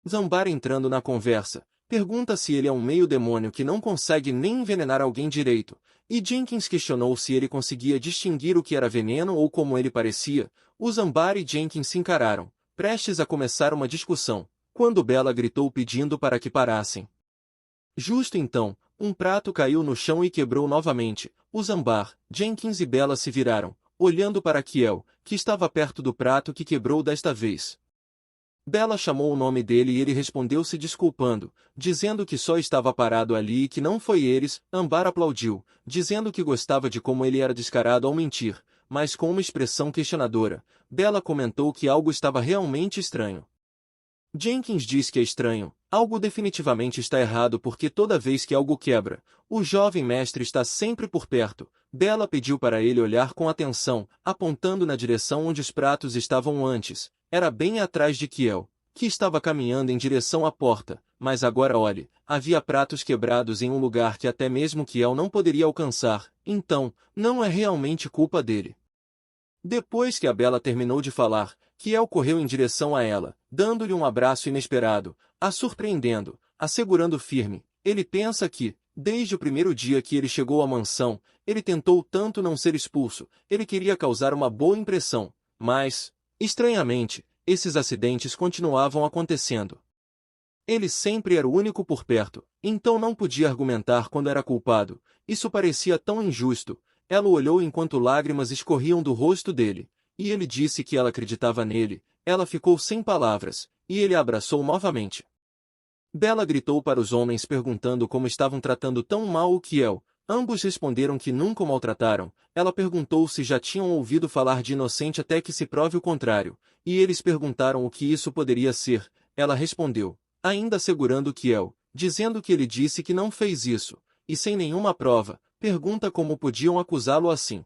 Zambar entrando na conversa, pergunta se ele é um meio-demônio que não consegue nem envenenar alguém direito, e Jenkins questionou se ele conseguia distinguir o que era veneno ou como ele parecia. O Zambar e Jenkins se encararam, prestes a começar uma discussão, quando Bella gritou pedindo para que parassem. Justo então, um prato caiu no chão e quebrou novamente. O Zambar, Jenkins e Bella se viraram, olhando para Kiel, que estava perto do prato que quebrou desta vez. Bella chamou o nome dele e ele respondeu se desculpando, dizendo que só estava parado ali e que não foi eles. Ambar aplaudiu, dizendo que gostava de como ele era descarado ao mentir, mas com uma expressão questionadora. Bella comentou que algo estava realmente estranho. Jenkins diz que é estranho, algo definitivamente está errado porque toda vez que algo quebra, o jovem mestre está sempre por perto. Bella pediu para ele olhar com atenção, apontando na direção onde os pratos estavam antes. Era bem atrás de Kiel, que estava caminhando em direção à porta, mas agora olhe, havia pratos quebrados em um lugar que até mesmo Kiel não poderia alcançar, então, não é realmente culpa dele. Depois que a Bella terminou de falar, Kiel correu em direção a ela, dando-lhe um abraço inesperado, a surpreendendo, a segurando firme. Ele pensa que, desde o primeiro dia que ele chegou à mansão, ele tentou tanto não ser expulso, ele queria causar uma boa impressão, mas, estranhamente, esses acidentes continuavam acontecendo. Ele sempre era o único por perto, então não podia argumentar quando era culpado. Isso parecia tão injusto. Ela o olhou enquanto lágrimas escorriam do rosto dele, e ele disse que ela acreditava nele. Ela ficou sem palavras, e ele a abraçou novamente. Bella gritou para os homens perguntando como estavam tratando tão mal o Kiel. Ambos responderam que nunca o maltrataram. Ela perguntou se já tinham ouvido falar de inocente até que se prove o contrário, e eles perguntaram o que isso poderia ser. Ela respondeu, ainda segurando Kiel, dizendo que ele disse que não fez isso, e sem nenhuma prova, pergunta como podiam acusá-lo assim.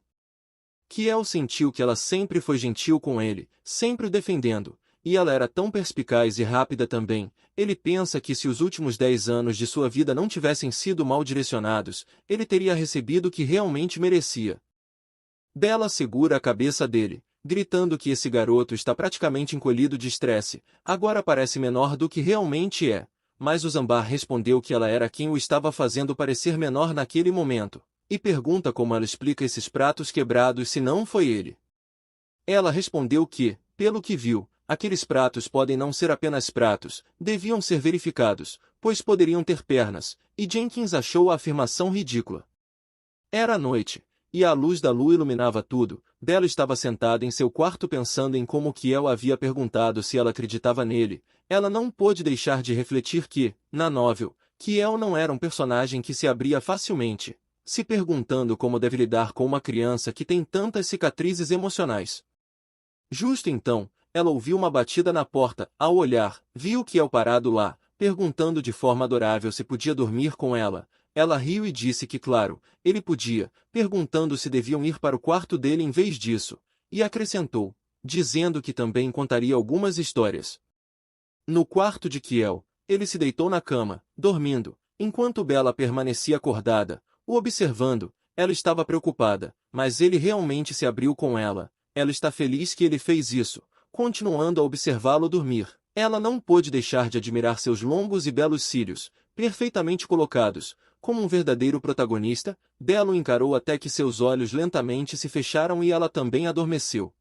Kiel sentiu que ela sempre foi gentil com ele, sempre o defendendo, e ela era tão perspicaz e rápida também. Ele pensa que se os últimos 10 anos de sua vida não tivessem sido mal direcionados, ele teria recebido o que realmente merecia. Bella segura a cabeça dele, gritando que esse garoto está praticamente encolhido de estresse, agora parece menor do que realmente é. Mas o Zambar respondeu que ela era quem o estava fazendo parecer menor naquele momento, e pergunta como ela explica esses pratos quebrados se não foi ele. Ela respondeu que, pelo que viu, aqueles pratos podem não ser apenas pratos, deviam ser verificados, pois poderiam ter pernas, e Jenkins achou a afirmação ridícula. Era noite, e a luz da lua iluminava tudo. Bella estava sentada em seu quarto pensando em como Kiel havia perguntado se ela acreditava nele. Ela não pôde deixar de refletir que, na novel, Kiel não era um personagem que se abria facilmente, se perguntando como deve lidar com uma criança que tem tantas cicatrizes emocionais. Justo então, ela ouviu uma batida na porta. Ao olhar, viu Kiel parado lá, perguntando de forma adorável se podia dormir com ela. Ela riu e disse que claro, ele podia, perguntando se deviam ir para o quarto dele em vez disso, e acrescentou, dizendo que também contaria algumas histórias. No quarto de Kiel, ele se deitou na cama, dormindo, enquanto Bella permanecia acordada, o observando. Ela estava preocupada, mas ele realmente se abriu com ela. Ela está feliz que ele fez isso, continuando a observá-lo dormir. Ela não pôde deixar de admirar seus longos e belos cílios, perfeitamente colocados. Como um verdadeiro protagonista, Bella o encarou até que seus olhos lentamente se fecharam e ela também adormeceu.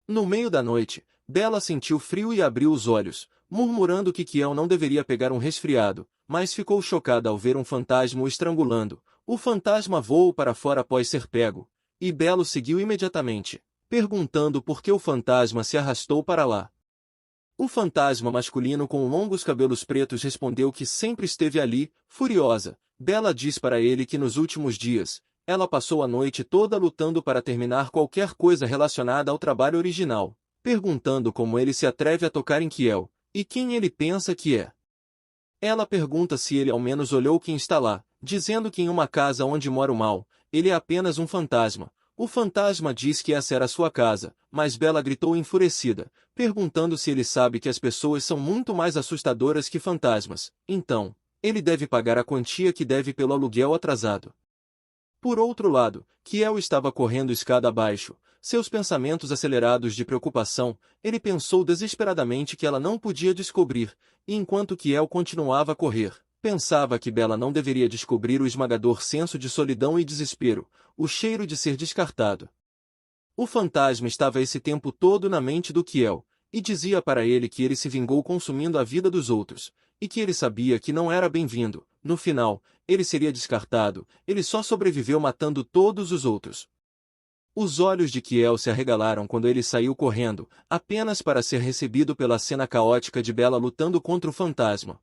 No meio da noite, Bella sentiu frio e abriu os olhos, murmurando que Kiel não deveria pegar um resfriado, mas ficou chocada ao ver um fantasma o estrangulando. O fantasma voou para fora após ser pego, e Bella o seguiu imediatamente. perguntando por que o fantasma se arrastou para lá. O fantasma masculino com longos cabelos pretos respondeu que sempre esteve ali, furiosa. Bella diz para ele que nos últimos dias, ela passou a noite toda lutando para terminar qualquer coisa relacionada ao trabalho original, perguntando como ele se atreve a tocar em Kiel, e quem ele pensa que é. Ela pergunta se ele ao menos olhou quem está lá, dizendo que em uma casa onde mora o mal, ele é apenas um fantasma. O fantasma diz que essa era sua casa, mas Bella gritou enfurecida, perguntando se ele sabe que as pessoas são muito mais assustadoras que fantasmas. Então, ele deve pagar a quantia que deve pelo aluguel atrasado. Por outro lado, Kiel estava correndo escada abaixo, seus pensamentos acelerados de preocupação, ele pensou desesperadamente que ela não podia descobrir, e enquanto Kiel continuava a correr, pensava que Bella não deveria descobrir o esmagador senso de solidão e desespero, o cheiro de ser descartado. O fantasma estava esse tempo todo na mente do Kiel, e dizia para ele que ele se vingou consumindo a vida dos outros, e que ele sabia que não era bem-vindo. No final, ele seria descartado, ele só sobreviveu matando todos os outros. Os olhos de Kiel se arregalaram quando ele saiu correndo, apenas para ser recebido pela cena caótica de Bella lutando contra o fantasma.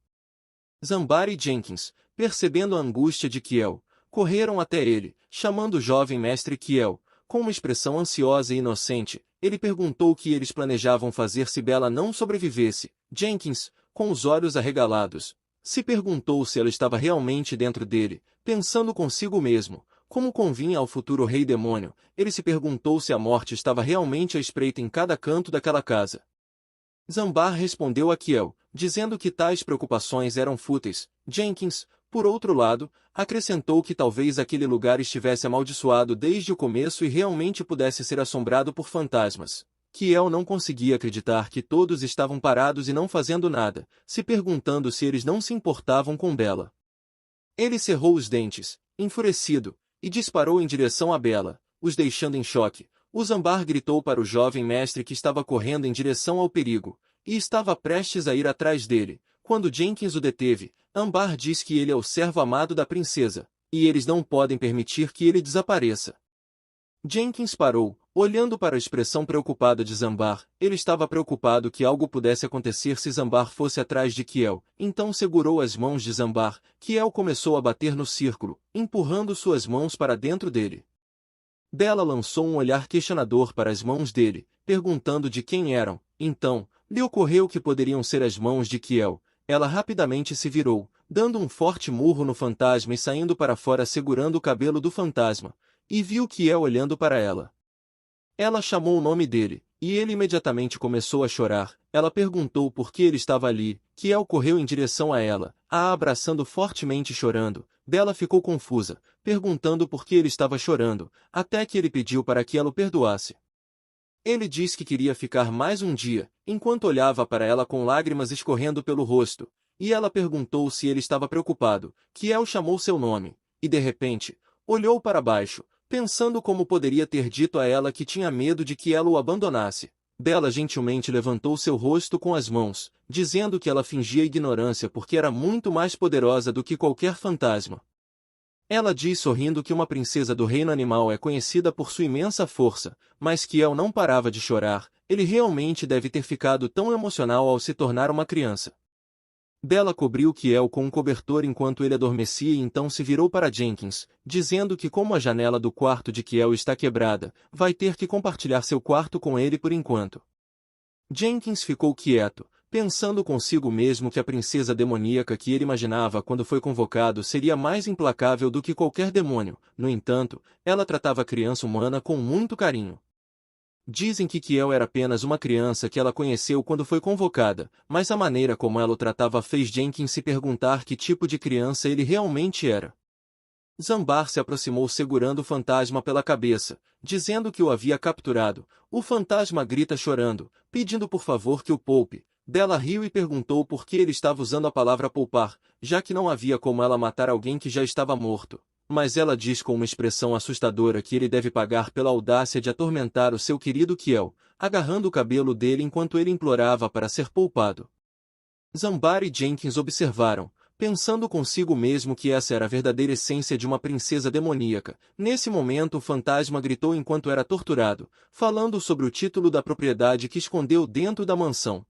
Zambar e Jenkins, percebendo a angústia de Kiel, correram até ele, chamando o jovem mestre Kiel. Com uma expressão ansiosa e inocente, ele perguntou o que eles planejavam fazer se Bella não sobrevivesse. Jenkins, com os olhos arregalados, se perguntou se ela estava realmente dentro dele, pensando consigo mesmo, como convinha ao futuro rei demônio. Ele se perguntou se a morte estava realmente à espreita em cada canto daquela casa. Zambar respondeu a Kiel, dizendo que tais preocupações eram fúteis. Jenkins, por outro lado, acrescentou que talvez aquele lugar estivesse amaldiçoado desde o começo e realmente pudesse ser assombrado por fantasmas. Kiel não conseguia acreditar que todos estavam parados e não fazendo nada, se perguntando se eles não se importavam com Bella. Ele cerrou os dentes, enfurecido, e disparou em direção a Bella, os deixando em choque. O Zambar gritou para o jovem mestre que estava correndo em direção ao perigo, e estava prestes a ir atrás dele. Quando Jenkins o deteve, Ambar diz que ele é o servo amado da princesa, e eles não podem permitir que ele desapareça. Jenkins parou, olhando para a expressão preocupada de Zambar. Ele estava preocupado que algo pudesse acontecer se Zambar fosse atrás de Kiel, então segurou as mãos de Zambar. Kiel começou a bater no círculo, empurrando suas mãos para dentro dele. Bella lançou um olhar questionador para as mãos dele, perguntando de quem eram. Então, lhe ocorreu que poderiam ser as mãos de Kiel. Ela rapidamente se virou, dando um forte murro no fantasma e saindo para fora segurando o cabelo do fantasma, e viu Kiel olhando para ela. Ela chamou o nome dele, e ele imediatamente começou a chorar. Ela perguntou por que ele estava ali. Kiel correu em direção a ela, a abraçando fortemente e chorando. Bella ficou confusa, perguntando por que ele estava chorando, até que ele pediu para que ela o perdoasse. Ele disse que queria ficar mais um dia, enquanto olhava para ela com lágrimas escorrendo pelo rosto, e ela perguntou se ele estava preocupado. Kiel chamou seu nome, e de repente, olhou para baixo, pensando como poderia ter dito a ela que tinha medo de que ela o abandonasse. Bella gentilmente levantou seu rosto com as mãos, dizendo que ela fingia ignorância porque era muito mais poderosa do que qualquer fantasma. Ela diz sorrindo que uma princesa do reino animal é conhecida por sua imensa força, mas Kiel não parava de chorar. Ele realmente deve ter ficado tão emocional ao se tornar uma criança. Bella cobriu Kiel com um cobertor enquanto ele adormecia e então se virou para Jenkins, dizendo que como a janela do quarto de Kiel está quebrada, vai ter que compartilhar seu quarto com ele por enquanto. Jenkins ficou quieto, pensando consigo mesmo que a princesa demoníaca que ele imaginava quando foi convocado seria mais implacável do que qualquer demônio. No entanto, ela tratava a criança humana com muito carinho. Dizem que Kiel era apenas uma criança que ela conheceu quando foi convocada, mas a maneira como ela o tratava fez Jenkins se perguntar que tipo de criança ele realmente era. Zambar se aproximou segurando o fantasma pela cabeça, dizendo que o havia capturado. O fantasma grita chorando, pedindo por favor que o poupe. Bella riu e perguntou por que ele estava usando a palavra poupar, já que não havia como ela matar alguém que já estava morto. Mas ela diz com uma expressão assustadora que ele deve pagar pela audácia de atormentar o seu querido Kiel, agarrando o cabelo dele enquanto ele implorava para ser poupado. Zambar e Jenkins observaram, pensando consigo mesmo que essa era a verdadeira essência de uma princesa demoníaca. Nesse momento o fantasma gritou enquanto era torturado, falando sobre o título da propriedade que escondeu dentro da mansão.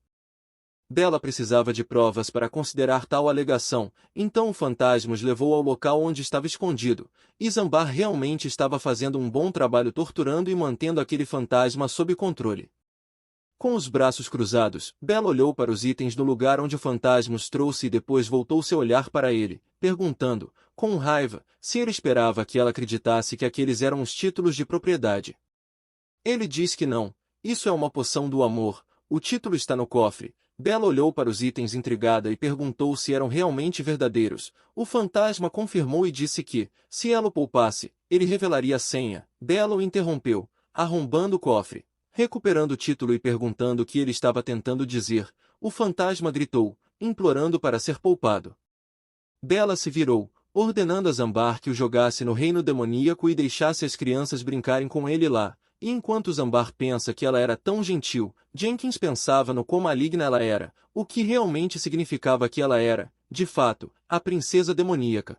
Bella precisava de provas para considerar tal alegação, então o fantasma os levou ao local onde estava escondido, e Zambar realmente estava fazendo um bom trabalho torturando e mantendo aquele fantasma sob controle. Com os braços cruzados, Bella olhou para os itens no lugar onde o fantasma os trouxe e depois voltou seu olhar para ele, perguntando, com raiva, se ele esperava que ela acreditasse que aqueles eram os títulos de propriedade. Ele diz que não. Isso é uma poção do amor. O título está no cofre. Bella olhou para os itens intrigada e perguntou se eram realmente verdadeiros. O fantasma confirmou e disse que, se ela o poupasse, ele revelaria a senha. Bella o interrompeu, arrombando o cofre. Recuperando o título e perguntando o que ele estava tentando dizer, o fantasma gritou, implorando para ser poupado. Bella se virou, ordenando a Zambar que o jogasse no reino demoníaco e deixasse as crianças brincarem com ele lá. E enquanto Zambar pensa que ela era tão gentil, Jenkins pensava no quão maligna ela era, o que realmente significava que ela era, de fato, a princesa demoníaca.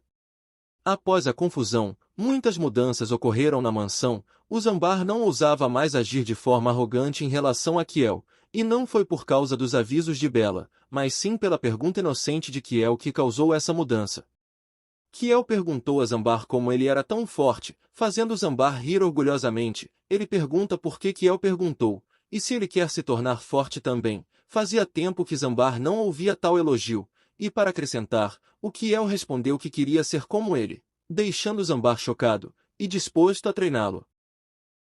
Após a confusão, muitas mudanças ocorreram na mansão. O Zambar não ousava mais agir de forma arrogante em relação a Kiel, e não foi por causa dos avisos de Bella, mas sim pela pergunta inocente de Kiel que causou essa mudança. Kiel perguntou a Zambar como ele era tão forte, fazendo Zambar rir orgulhosamente. Ele pergunta por que Kiel perguntou, e se ele quer se tornar forte também. Fazia tempo que Zambar não ouvia tal elogio, e para acrescentar, o Kiel respondeu que queria ser como ele, deixando Zambar chocado, e disposto a treiná-lo.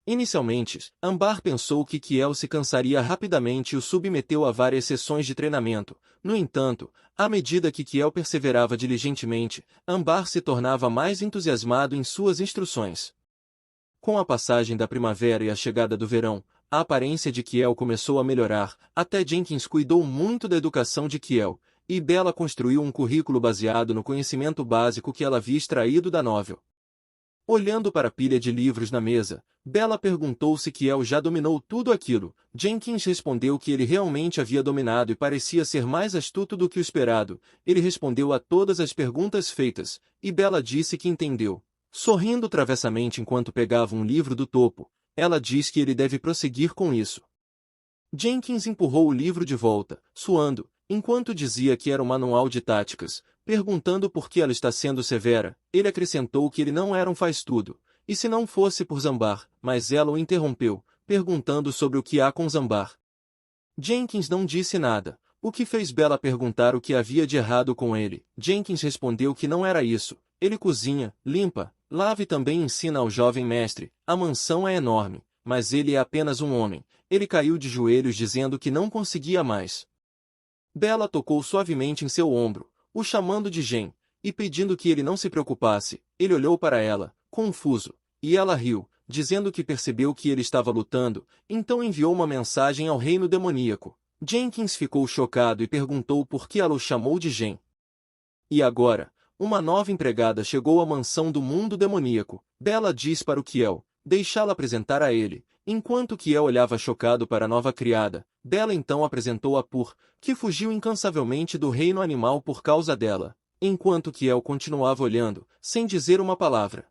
Inicialmente, Ambar pensou que Kiel se cansaria rapidamente e o submeteu a várias sessões de treinamento. No entanto, à medida que Kiel perseverava diligentemente, Ambar se tornava mais entusiasmado em suas instruções. Com a passagem da primavera e a chegada do verão, a aparência de Kiel começou a melhorar, até Jenkins cuidou muito da educação de Kiel, e Bella construiu um currículo baseado no conhecimento básico que ela havia extraído da novel. Olhando para a pilha de livros na mesa, Bella perguntou se Kiel já dominou tudo aquilo. Jenkins respondeu que ele realmente havia dominado e parecia ser mais astuto do que o esperado. Ele respondeu a todas as perguntas feitas, e Bella disse que entendeu. Sorrindo travessamente enquanto pegava um livro do topo, ela diz que ele deve prosseguir com isso. Jenkins empurrou o livro de volta, suando, enquanto dizia que era um manual de táticas. Perguntando por que ela está sendo severa, ele acrescentou que ele não era um faz-tudo, e se não fosse por Zambar, mas ela o interrompeu, perguntando sobre o que há com Zambar. Jenkins não disse nada, o que fez Bella perguntar o que havia de errado com ele. Jenkins respondeu que não era isso, ele cozinha, limpa, lava e também ensina ao jovem mestre. A mansão é enorme, mas ele é apenas um homem. Ele caiu de joelhos dizendo que não conseguia mais. Bella tocou suavemente em seu ombro, o chamando de Gen, e pedindo que ele não se preocupasse. Ele olhou para ela, confuso, e ela riu, dizendo que percebeu que ele estava lutando, então enviou uma mensagem ao reino demoníaco. Jenkins ficou chocado e perguntou por que ela o chamou de Gen. E agora, uma nova empregada chegou à mansão do mundo demoníaco. Bella diz para o Kiel, deixá-la apresentar a ele. Enquanto Kiel olhava chocado para a nova criada, Bella então apresentou a Pur, que fugiu incansavelmente do reino animal por causa dela, enquanto Kiel continuava olhando, sem dizer uma palavra.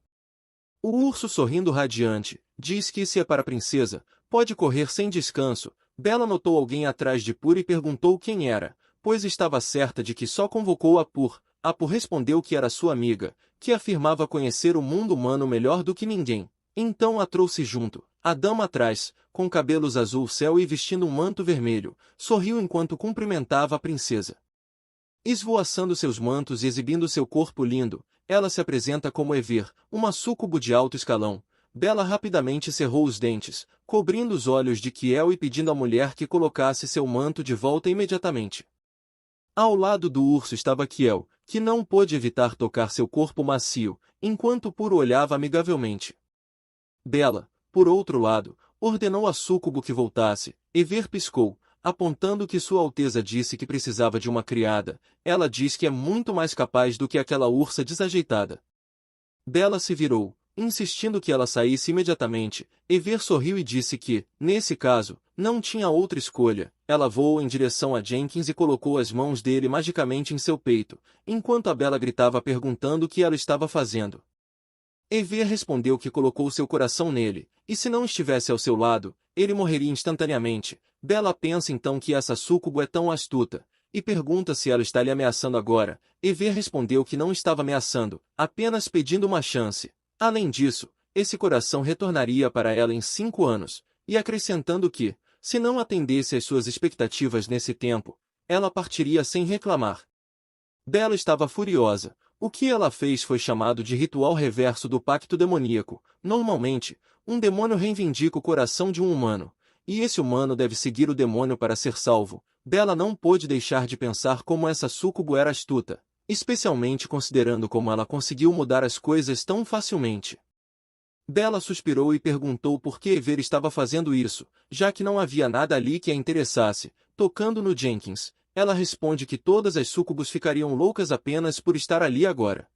O urso sorrindo radiante, diz que se é para a princesa, pode correr sem descanso. Bella notou alguém atrás de Pur e perguntou quem era, pois estava certa de que só convocou a Pur. A Pur respondeu que era sua amiga, que afirmava conhecer o mundo humano melhor do que ninguém. Então a trouxe junto. A dama atrás, com cabelos azul céu e vestindo um manto vermelho, sorriu enquanto cumprimentava a princesa. Esvoaçando seus mantos e exibindo seu corpo lindo, ela se apresenta como Ever, uma súcubo de alto escalão. Bella rapidamente cerrou os dentes, cobrindo os olhos de Kiel e pedindo à mulher que colocasse seu manto de volta imediatamente. Ao lado do urso estava Kiel, que não pôde evitar tocar seu corpo macio, enquanto Pur olhava amigavelmente. Bella, por outro lado, ordenou a súcubo que voltasse. Ever piscou, apontando que Sua Alteza disse que precisava de uma criada. Ela diz que é muito mais capaz do que aquela ursa desajeitada. Bella se virou, insistindo que ela saísse imediatamente. Ever sorriu e disse que, nesse caso, Não tinha outra escolha. Ela voou em direção a Jenkins e colocou as mãos dele magicamente em seu peito, enquanto a Bella gritava perguntando o que ela estava fazendo. Ever respondeu que colocou seu coração nele, e se não estivesse ao seu lado, ele morreria instantaneamente. Bella pensa então que essa súcubo é tão astuta, e pergunta se ela está lhe ameaçando agora. Ever respondeu que não estava ameaçando, apenas pedindo uma chance. Além disso, esse coração retornaria para ela em 5 anos, e acrescentando que, se não atendesse às suas expectativas nesse tempo, ela partiria sem reclamar. Bella estava furiosa. O que ela fez foi chamado de ritual reverso do pacto demoníaco. Normalmente, um demônio reivindica o coração de um humano, e esse humano deve seguir o demônio para ser salvo. Bella não pôde deixar de pensar como essa súcubo era astuta, especialmente considerando como ela conseguiu mudar as coisas tão facilmente. Bella suspirou e perguntou por que Ever estava fazendo isso, já que não havia nada ali que a interessasse. Tocando no Jenkins, ela responde que todas as súcubos ficariam loucas apenas por estar ali agora.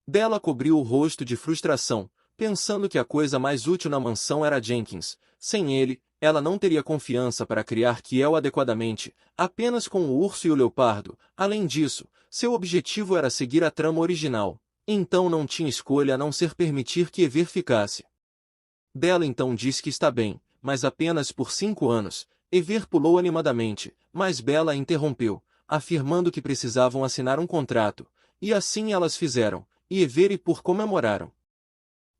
Bella cobriu o rosto de frustração, pensando que a coisa mais útil na mansão era Jenkins. Sem ele, ela não teria confiança para criar Kiel adequadamente, apenas com o urso e o leopardo. Além disso, seu objetivo era seguir a trama original. Então não tinha escolha a não ser permitir que Ever ficasse. Bella então disse que está bem, mas apenas por 5 anos. Ever pulou animadamente, mas Bella a interrompeu, afirmando que precisavam assinar um contrato, e assim elas fizeram, e Ever e por comemoraram.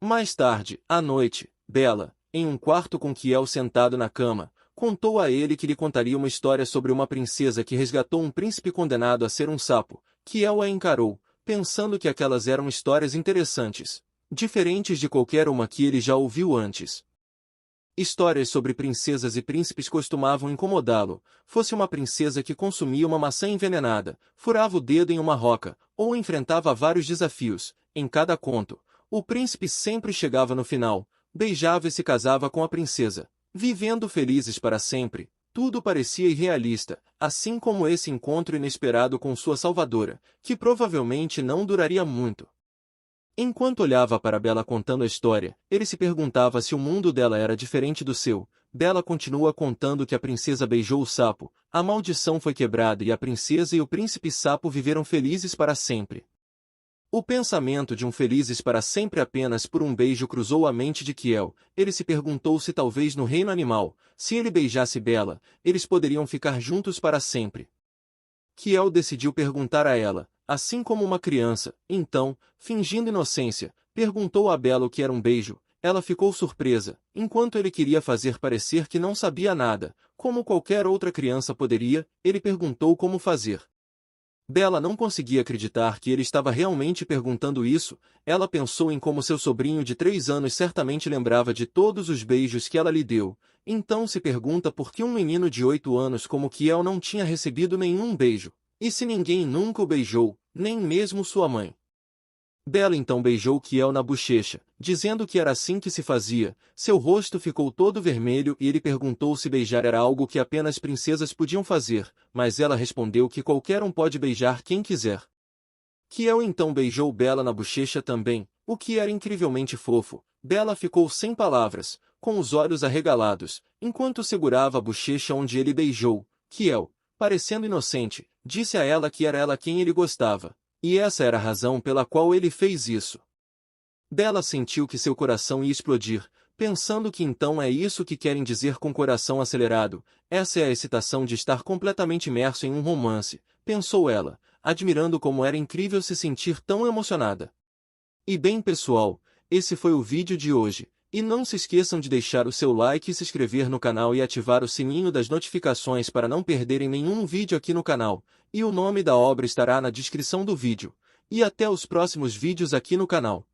Mais tarde, à noite, Bella, em um quarto com Kiel sentado na cama, contou a ele que lhe contaria uma história sobre uma princesa que resgatou um príncipe condenado a ser um sapo. Kiel a encarou, pensando que aquelas eram histórias interessantes, diferentes de qualquer uma que ele já ouviu antes. Histórias sobre princesas e príncipes costumavam incomodá-lo, fosse uma princesa que consumia uma maçã envenenada, furava o dedo em uma roca, ou enfrentava vários desafios. Em cada conto, o príncipe sempre chegava no final, beijava e se casava com a princesa, vivendo felizes para sempre. Tudo parecia irrealista, assim como esse encontro inesperado com sua salvadora, que provavelmente não duraria muito. Enquanto olhava para Bella contando a história, ele se perguntava se o mundo dela era diferente do seu. Bella continua contando que a princesa beijou o sapo, a maldição foi quebrada e a princesa e o príncipe sapo viveram felizes para sempre. O pensamento de um felizes para sempre apenas por um beijo cruzou a mente de Kiel. Ele se perguntou se talvez no reino animal, se ele beijasse Bella, eles poderiam ficar juntos para sempre. Kiel decidiu perguntar a ela, assim como uma criança. Então, fingindo inocência, perguntou a Bella o que era um beijo. Ela ficou surpresa, enquanto ele queria fazer parecer que não sabia nada, como qualquer outra criança poderia. Ele perguntou como fazer. Bella não conseguia acreditar que ele estava realmente perguntando isso. Ela pensou em como seu sobrinho de 3 anos certamente lembrava de todos os beijos que ela lhe deu. Então se pergunta por que um menino de 8 anos como Kiel não tinha recebido nenhum beijo. E se ninguém nunca o beijou, nem mesmo sua mãe. Bella então beijou Kiel na bochecha, dizendo que era assim que se fazia. Seu rosto ficou todo vermelho e ele perguntou se beijar era algo que apenas princesas podiam fazer, mas ela respondeu que qualquer um pode beijar quem quiser. Kiel então beijou Bella na bochecha também, o que era incrivelmente fofo. Bella ficou sem palavras, com os olhos arregalados, enquanto segurava a bochecha onde ele beijou. Kiel, parecendo inocente, disse a ela que era ela quem ele gostava. E essa era a razão pela qual ele fez isso. Bella sentiu que seu coração ia explodir, pensando que então é isso que querem dizer com coração acelerado. Essa é a excitação de estar completamente imerso em um romance, pensou ela, admirando como era incrível se sentir tão emocionada. E bem pessoal, esse foi o vídeo de hoje. E não se esqueçam de deixar o seu like e se inscrever no canal e ativar o sininho das notificações para não perderem nenhum vídeo aqui no canal. E o nome da obra estará na descrição do vídeo. E até os próximos vídeos aqui no canal.